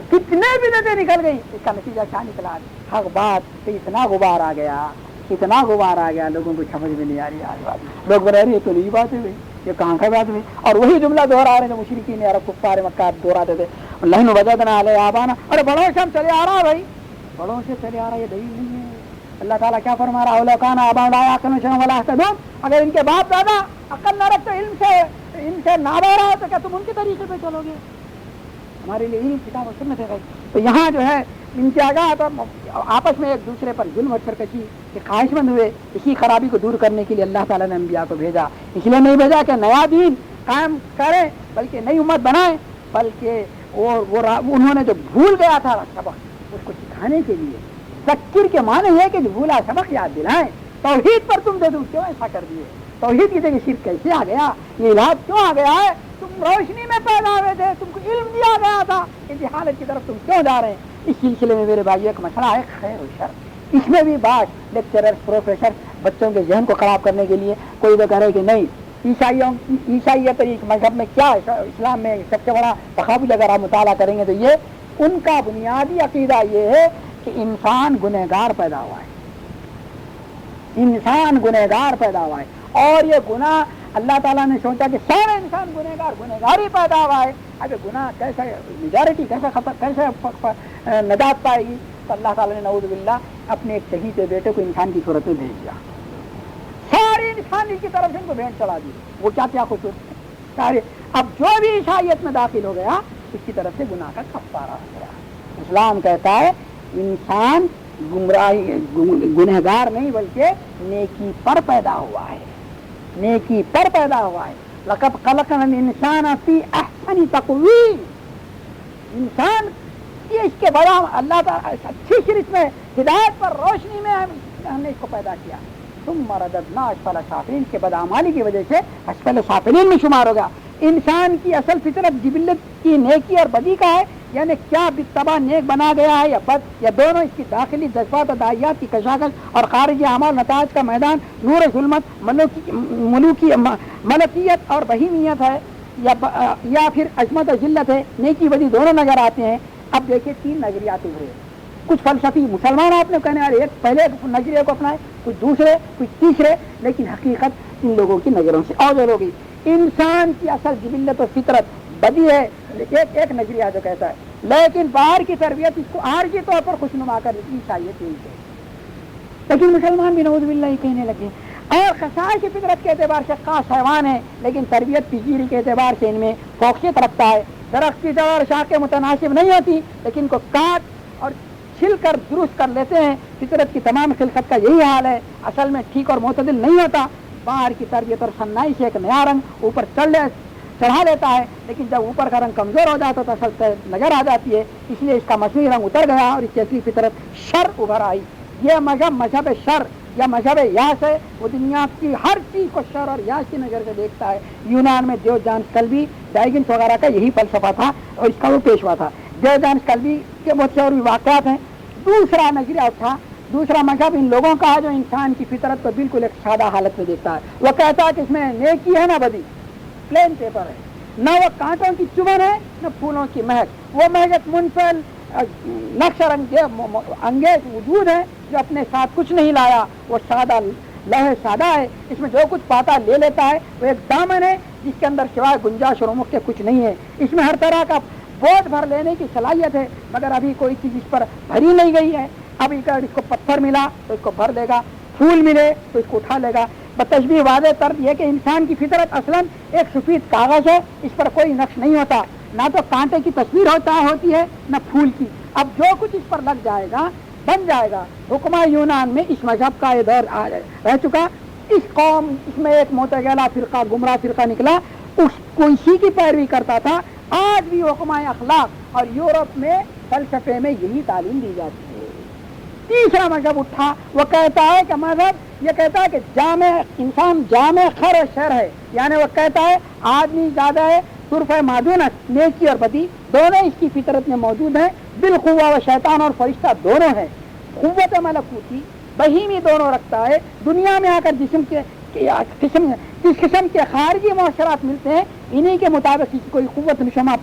کتنے بدعتیں نکل گئی, اس کا نتیجہ کیا نکلا؟ حق بات پہ اتنا غبار آ گیا, اتنا غبار آ گیا, لوگوں کو سمجھ میں نہیں آ رہی آج بات. لوگ بتا رہے تو نہیں بات ہے بھائی, یہ کہاں کا بات ہوئی. اور وہی جملہ دوہرا رہے ہیں جو مشرکین عرب کفار مکہ دوہراتے تھے, لہن وجدنا علیہ آبانا. ارے بڑوں سے ہم چلے آ رہا ہے بھائی, بڑوں سے چلے آ رہا ہے, یہ دلیل نہیں ہے. اللہ تعالیٰ کیا فرما رہا ہے, اولو کان آباؤنا لا یعقلون شیئا ولا یہتدون. اگر ان کے باپ دادا عقل نہ رکھتے, ان سے نابینا ہو تو کیا تم ان کے طریقے پہ چلو گے؟ ہمارے لیے یہی کتاب و سنت ہے. تو یہاں جو ہے امتیازات اور آپس میں ایک دوسرے پر ظلم اور سرکشی کے خواہش مند ہوئے. اسی خرابی کو دور کرنے کے لیے اللہ تعالیٰ نے انبیاء کو بھیجا. اس لیے نہیں بھیجا کہ نیا دین قائم کریں, بلکہ نئی امت بنائیں, بلکہ انہوں نے جو بھول گیا تھا سبق اس کو سکھانے کے لیے. ذکر کے معنی ہے کہ جو بھولا سبق یاد دلائیں. توحید پر تم دے دو, کیوں ایسا کر دیے؟ توحید کی جگہ شرک کیسے آ گیا؟ یہ الہاد کیوں آ گیا ہے؟ تم روشنی میں پیدا ہوئے تھے, تم کو علم دیا گیا تھا, ان کی حالت کی طرف تم کیوں جا رہے ہیں؟ اس سلسلے میں میرے بھائی ایک مسئلہ ہے خیر و شر. اس میں بھی بات لیکچرر پروفیسر بچوں کے ذہن کو خراب کرنے کے لیے کوئی تو کہہ رہے کہ نہیں عیسائیت مذہب میں کیا ہے, اسلام میں سب سے بڑا تقابل اگر آپ مطالعہ کریں گے تو یہ ان کا بنیادی عقیدہ یہ ہے کہ انسان گنہگار پیدا ہوا ہے, انسان گنہگار پیدا ہوا ہے. اور یہ گناہ اللہ تعالیٰ نے سوچا کہ سارے انسان گنہگار ہی پیدا ہوا ہے. اب گناہ کیسے میجارٹی کیسے نجات پائے گی؟ تو اللہ تعالیٰ نے نعوذ باللہ اپنے ایک شہید بیٹے کو انسان کی صورت میں بھیج دیا، ساری انسانی کی طرف سے ان کو بھیٹ چڑھا دی، وہ کیا خوش ہوتے سارے. اب جو بھی عیسائیت میں داخل ہو گیا اس کی طرف سے گناہ کا کفارہ ہو گیا. اسلام کہتا ہے انسان گمراہی گنہگار نہیں بلکہ نیکی پر پیدا ہوا ہے، نیکی پر پیدا ہوا ہے. لقد خلقنا الانسان فی احسن تقویم، انسان کی اس کے بڑا اللہ تعالیٰ اچھی شریف میں ہدایت پر روشنی میں ہم نے اس کو پیدا کیا. ثم رددنا اسفل سافلین کے بدعمالی کی وجہ سے اسفل سافلین میں شمار ہوگا. انسان کی اصل فطرت جبلت کی نیکی اور بدی کا ہے، یعنی کیا بالطبع نیک بنا گیا ہے یا بد، یا دونوں. اس کی داخلی جذبات و داعیات کی کشاکش اور خارجی اعمال نتائج کا میدان نور ظلمت ملکیت اور بہیمیت ہے یا پھر عظمت و ذلت ہے. نیکی بدی دونوں نظر آتے ہیں. اب دیکھیں تین نظریات ابھرے، کچھ فلسفی مسلمان آپ نے کہنے والے ایک پہلے نظریے کو اپنائے، کچھ دوسرے کچھ تیسرے، لیکن حقیقت ان لوگوں کی نظروں سے اوجھل ہو گئی. انسان کی اصل جبلت و فطرت بدی ہے، ایک نظریہ جو کہتا ہے، لیکن باہر کی تربیت اس کو عارضی طور پر خوشنما کر دیتی عیسائیت نہیں ہے. لیکن مسلمان بھی نعوذ باللہ کہنے لگے. اور خصائص فطرت کے اعتبار سے خاص حیوان ہے، لیکن تربیت پذیری کے اعتبار سے ان میں فوقیت رکھتا ہے. درخت کی جڑ اور شاخیں متناسب نہیں ہوتی، لیکن ان کو کاٹ اور چھل کر درست کر لیتے ہیں. فطرت کی تمام خلقت کا یہی حال ہے، اصل میں ٹھیک اور معتدل نہیں ہوتا. باہر کی تربیت اور صنائی سے ایک نیا رنگ اوپر چڑھا لیتا ہے، لیکن جب اوپر کا رنگ کمزور ہو جاتا تو اصل نظر آ جاتی ہے. اس لیے اس کا مصنوعی رنگ اتر گیا اور اس کی اصلی فطرت شر ابھر آئی. یہ مذہب شر یا مذہب یاس ہے، وہ دنیا کی ہر چیز کو شر اور یاس کی نظر سے دیکھتا ہے. یونان میں دیوجانس کلبی ڈائگنس وغیرہ کا یہی فلسفہ تھا اور اس کا وہ پیشوا تھا. دیوجانس کلبی کے بہت سے اور بھی واقعات ہیں. دوسرا نظریہ تھا، دوسرا مذہب ان لوگوں کا ہے جو انسان کی فطرت کو بالکل ایک سادہ حالت میں دیکھتا ہے. وہ کہتا ہے کہ اس میں نیکی ہے نہ بدی، پلین پیپر ہے، نہ وہ کانٹوں کی چبھن ہے نہ پھولوں کی مہک. وہ مہک منفعل نقش انگیز وجود ہے جو اپنے ساتھ کچھ نہیں لایا. وہ سادہ لوہے سادہ ہے، اس میں جو کچھ پاتا لے لیتا ہے. وہ ایک دامن ہے جس کے اندر سوائے گنجائش اور رمق کے کچھ نہیں ہے. اس میں ہر طرح کا بوجھ بھر لینے کی صلاحیت ہے، مگر ابھی کوئی چیز اس پر بھری نہیں گئی ہے. اب اگر اس کو پتھر ملا تو اس کو بھر دے گا، پھول ملے تو اس کو اٹھا لے گا. بتشبیہ واضح طرز یہ کہ انسان کی فطرت اصلاً ایک سفید کاغذ ہے، اس پر کوئی نقش نہیں ہوتا، نہ تو کانٹے کی تصویر ہوتی ہے نہ پھول کی. اب جو کچھ اس پر لگ جائے گا بن جائے گا. حکمہ یونان میں اس مذہب کا یہ دور رہ چکا. اس قوم اس میں ایک معتزلہ فرقہ گمراہ فرقہ نکلا، اس کو اسی کی پیروی کرتا تھا. آج بھی حکمہ اخلاق اور یورپ میں فلسفے میں یہی تعلیم دی جاتی ہے. تیسرا مذہب اٹھا، وہ کہتا ہے کہ مذہب یہ کہتا ہے کہ انسان جامع خیر و شر ہے. یعنی وہ کہتا ہے آدمی زیادہ ہے صرف ہے معدونت، نیکی اور بدی دونوں اس کی فطرت میں موجود ہیں. بالقوہ و شیطان اور فرشتہ دونوں ہیں. قوت ملکوتی بہیمی دونوں رکھتا ہے. دنیا میں آ کر جس قسم کے خارجی معاشرات ملتے ہیں انہی کے مطابق اس کوئی قوت نشما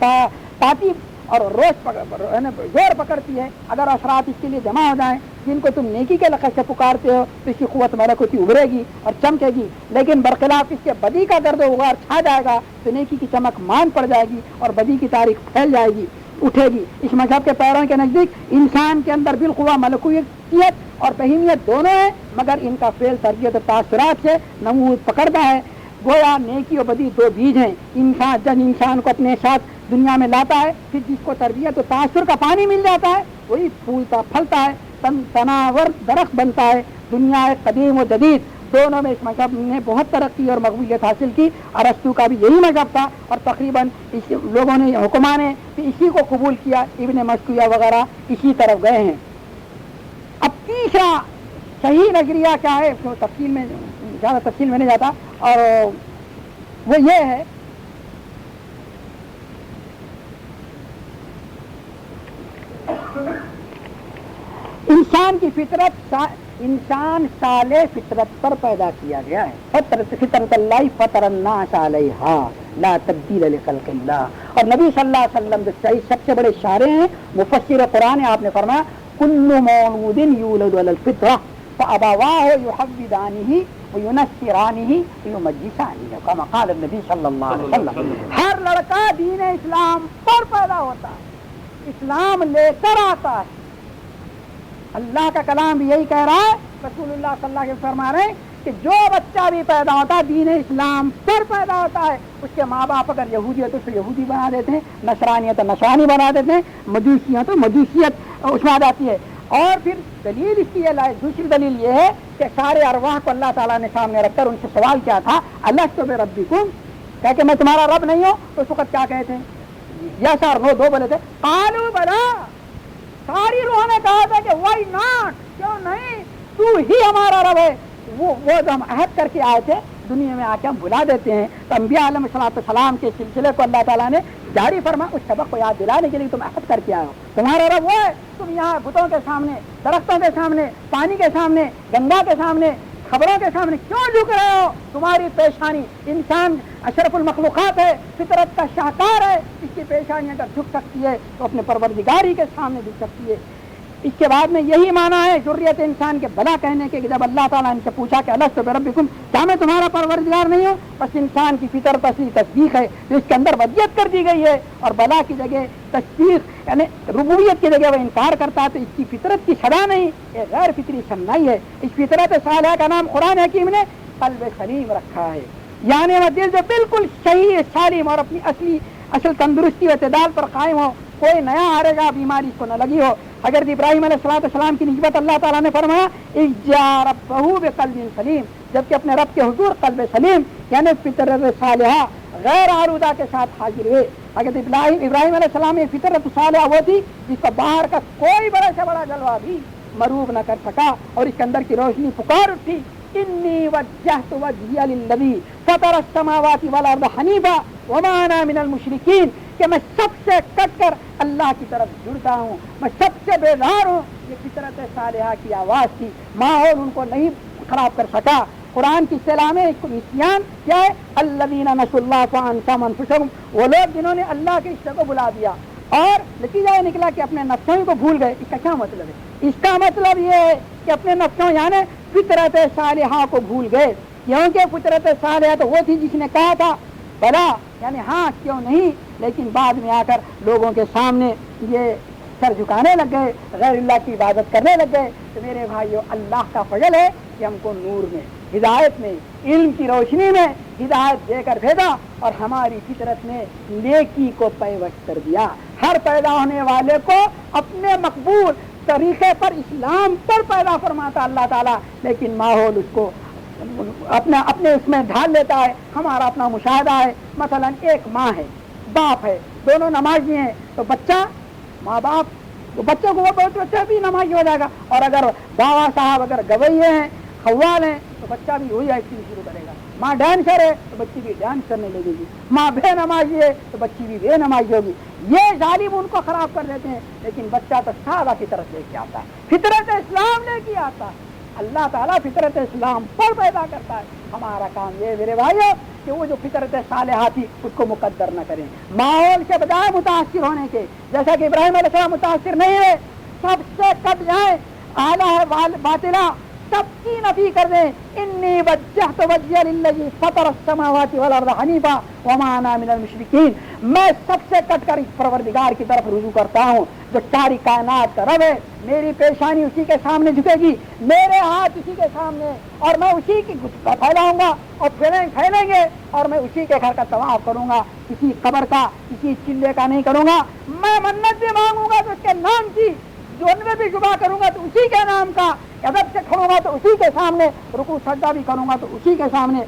پاتی اور زور پکڑتی ہے. اگر اثرات اس کے لیے جمع ہو جائیں جن کو تم نیکی کے لقب سے پکارتے ہو تو اس کی قوت ملکوتی ابھرے گی اور چمکے گی. لیکن برخلاف اس کے بدی کا گرد و غبار چھا جائے گا تو نیکی کی چمک مان پڑ جائے گی اور بدی کی تاریخ پھیل جائے گی، اٹھے گی. اس مذہب کے پیروں کے نزدیک انسان کے اندر بالقوہ ملکویت اور بہیمیت دونوں ہیں، مگر ان کا فعل تربیت و تاثرات سے نمود پکڑتا ہے. گویا نیکی اور بدی دو بیج ہیں. جب انسان کو اپنے ساتھ دنیا میں لاتا ہے، پھر جس کو تربیت و تاثر کا پانی مل جاتا ہے وہی پھولتا پھلتا ہے، تناور درخت بنتا ہے. دنیا قدیم و جدید دونوں میں اس مذہب نے بہت ترقی اور مقبولیت حاصل کی. ارسطو کا بھی یہی مذہب تھا اور تقریباً لوگوں نے حکماں نے اسی کو قبول کیا. ابن مسکویہ وغیرہ اسی طرف گئے ہیں. اب تیسرا صحیح نظریہ کیا ہے، تفصیل میں زیادہ تفصیل میں نہیں جاتا، اور وہ یہ ہے انسان کی فطرت، انسان صالح فطرت پر پیدا کیا گیا ہے. فطرت اللہ فطر الناس علیہا لا تبدیل لخلق اللہ. اور نبی صلی اللہ علیہ وسلم جو سب سے بڑے شارع ہیں، مفسر قرآن، آپ نے فرمایا کل مولود یولد علی الفطرہ فابواہ یحودانہ وینصرانہ ویمجسانہ کما قال النبی صلی اللہ علیہ وسلم. ہر لڑکا دین اسلام پر پیدا ہوتا ہے، اسلام لے کر آتا ہے. اللہ کا کلام بھی یہی کہہ رہا ہے، رسول اللہ صلی اللہ علیہ وسلم فرما رہے ہیں کہ جو بچہ بھی پیدا ہوتا ہے دین اسلام پر پیدا ہوتا ہے، اس کے ماں باپ اگر یہودی ہے تو اسے یہودی بنا دیتے ہیں، نصرانی ہے تو نصرانی بنا دیتے ہیں، مجوسی ہے تو مجوسیت اس میں آ جاتی ہے۔ اور پھر دلیل اس کی دوسری دلیل یہ ہے کہ سارے ارواح کو اللہ تعالیٰ نے سامنے رکھ کر ان سے سوال کیا تھا، الستُ بربکم، کہہ کہ میں تمہارا رب نہیں ہوں، تو اس وقت کیا کہے تھے؟ یس اور نو، دو بولے تھے، قالوا بلا، ساری روح نے کہا تھا کہ وائی ناٹ، کیوں نہیں، تو ہی ہمارا رب ہے۔ وہ جو ہم عہد کر کے آئے تھے دنیا میں آ کے ہم بھلا دیتے ہیں، تو انبیاء علیہ السلام کے سلسلے کو اللہ تعالیٰ نے جاری فرما اس سبق کو یاد دلانے کے لیے تم عہد کر کے آئے ہو، تمہارا رب وہ ہے، تم یہاں بتوں کے سامنے، درختوں کے سامنے، پانی کے سامنے، گنگا کے سامنے، خبروں کے سامنے کیوں جھک رہے ہو؟ تمہاری پیشانی، انسان اشرف المخلوقات ہے، فطرت کا شاہکار ہے، اس کی پیشانی اگر جھک سکتی ہے تو اپنے پروردگاری کے سامنے جھک سکتی ہے۔ اس کے بعد میں یہی معنی ہے ذریت انسان کے بلا کہنے کے، کہ جب اللہ تعالیٰ نے پوچھا کہ الستُ بربکم، کیا میں تمہارا پروردگار نہیں ہوں؟ بس انسان کی فطرت اصلی تصدیق ہے، جو اس کے اندر ودیت کر دی گئی ہے، اور بلا کی جگہ تصدیق یعنی ربوبیت کی جگہ وہ انکار کرتا ہے، تو اس کی فطرت کی سزا نہیں، یہ غیر فطری صنعی ہے۔ اس فطرت صالحہ کا نام قرآن حکیم نے قلب سلیم رکھا ہے، یعنی وہ دل جو بالکل صحیح سالم اور اپنی اصل تندرستی و اعتدال پر قائم ہو، کوئی نیا آرے گا بیماری اس کو نہ لگی ہو۔ حضرت ابراہیم علیہ السلام کی نسبت اللہ تعالیٰ نے فرمایا اذ جاء ربہ بقلب سلیم، جبکہ اپنے رب کے حضور قلب سلیم یعنی فطرت صالحہ غیر آلودہ کے ساتھ حاضر ہوئے۔ حضرت ابراہیم علیہ السلام میں فطرت صالحہ وہ تھی جس کو باہر کا کوئی بڑا سے بڑا جلوہ بھی مروب نہ کر سکا، اور اس کے اندر کی روشنی پکار اٹھی، انی وجہت وجہی للذی فطر السماوات والارض حنیفا وما انا من المشرکین، کہ میں سب سے کٹ کر اللہ کی طرف جڑتا ہوں، میں سب سے بیدار ہوں۔ یہ فطرت صالحہ کی آواز تھی، ماحول ان کو نہیں خراب کر سکا۔ قرآن کی اصطلاح میں نسیان کیا ہے؟ الذین نسوا اللہ فانساہم انفسہم، وہ لوگ جنہوں نے اللہ کے عشق کو بلا دیا اور نتیجہ یہ نکلا کہ اپنے نفسوں کو بھول گئے۔ اس کا کیا مطلب ہے؟ اس کا مطلب یہ ہے کہ اپنے نفسوں یعنی فطرت صالحہ کو بھول گئے، کیونکہ فطرت صالحہ تو وہ تھی جس نے کہا تھا بلا یعنی ہاں کیوں نہیں، لیکن بعد میں آ کر لوگوں کے سامنے یہ سر جھکانے لگ گئے، غیر اللہ کی عبادت کرنے لگ گئے۔ تو میرے بھائیو، اللہ کا فضل ہے کہ ہم کو نور میں، ہدایت میں، علم کی روشنی میں ہدایت دے کر بھیجا، اور ہماری فطرت میں نیکی کو پیوست کر دیا۔ ہر پیدا ہونے والے کو اپنے مقبول طریقے پر، اسلام پر پیدا فرماتا اللہ تعالیٰ، لیکن ماحول اس کو اپنے اس میں ڈھال لیتا ہے۔ ہمارا اپنا مشاہدہ ہے، مثلا ایک ماں ہے، باپ ہے، دونوں نمازی ہیں، تو بچہ ماں باپ تو بچوں کو وہ بچہ بھی نمازی ہو جائے گا، اور اگر باوا صاحب اگر گویے ہیں، قوال ہیں، تو بچہ بھی وہی ایکٹنگ شروع کرے گا۔ ماں ڈانسر ہے تو بچی بھی ڈانس کرنے لگے گی، ماں بے نمازی ہے تو بچی بھی بے نمازی ہوگی۔ یہ ظالم ان کو خراب کر دیتے ہیں، لیکن بچہ تو سادہ فطرت لے کے آتا ہے، فطرت اسلام لے کے آتا ہے۔ اللہ تعالیٰ فطرت اسلام پر پیدا کرتا ہے۔ ہمارا کام یہ میرے بھائیو کہ وہ جو فطرت صالحہ تھی اس کو مقدر نہ کریں، ماحول کے بجائے متاثر ہونے کے، جیسا کہ ابراہیم علیہ السلام متاثر نہیں ہوئے، سب سے کٹ جائیں، اعلیٰ ہے باطلہ سب کی نفی کر دیں۔ انی وجہت وجہی للذی فطر السماوات والارض حنیفا وما انا من المشرکین، میں سب سے کٹ کر اس پروردگار کی طرف رجوع کرتا ہوں جو ساری کائنات کا رب ہے۔ میری پیشانی اسی کے سامنے جھکے گی، میرے ہاتھ اسی کے سامنے، اور میں اسی کی گھٹا پھیلاؤں گا اور پھیلیں گے، اور میں اسی کے گھر کا طواف کروں گا، کسی قبر کا، کسی چلے کا نہیں کروں گا۔ میں منت بھی مانگوں گا تو اس کے نام کی، جون میں بھی جبا کروں گا تو اسی کے نام کا، ادب سے کھڑوں گا تو اسی کے سامنے، رکوع سجدہ بھی کروں گا تو اسی کے سامنے،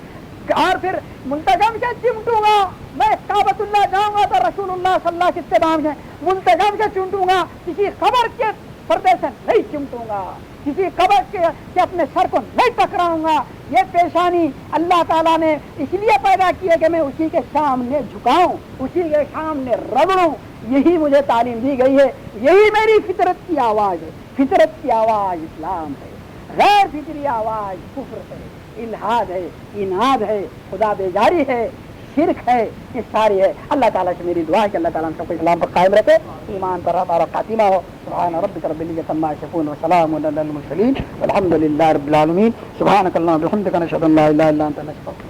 اور پھر منتظم سے چمٹوں گا۔ میں کعبۃ اللہ جاؤں گا تو رسول اللہ صلی اللہ کے اتباع میں منتظم سے چمٹوں گا، کسی قبر کے پردے سے نہیں چمٹوں گا، کسی قبر کے اپنے سر کو نہیں ٹکراؤں گا۔ یہ پیشانی اللہ تعالیٰ نے اس لیے پیدا کی ہے کہ میں اسی کے سامنے جھکاؤں، اسی کے سامنے رگڑوں۔ یہی مجھے تعلیم دی گئی ہے، یہی میری فطرت کی آواز ہے۔ فطرت کی آواز اسلام ہے، غیر فطری آواز کفر ہے، الحاد ہے، اناد ہے، خدا بیزاری ہے، شرک ہے، یہ ساری ہے۔ اللہ تعالیٰ سے میری دعا ہے کہ اللہ تعالیٰ ہم سب کو اسلام پر قائم رکھے، ایمان پر ہمارا خاتمہ ہو۔ سبحان ربک رب العزۃ عما یصفون وسلام علی المرسلین والحمد للہ رب العالمین۔ سبحانک اللہم وبحمدک نشہد ان لا الہ الا انت نستغفرک۔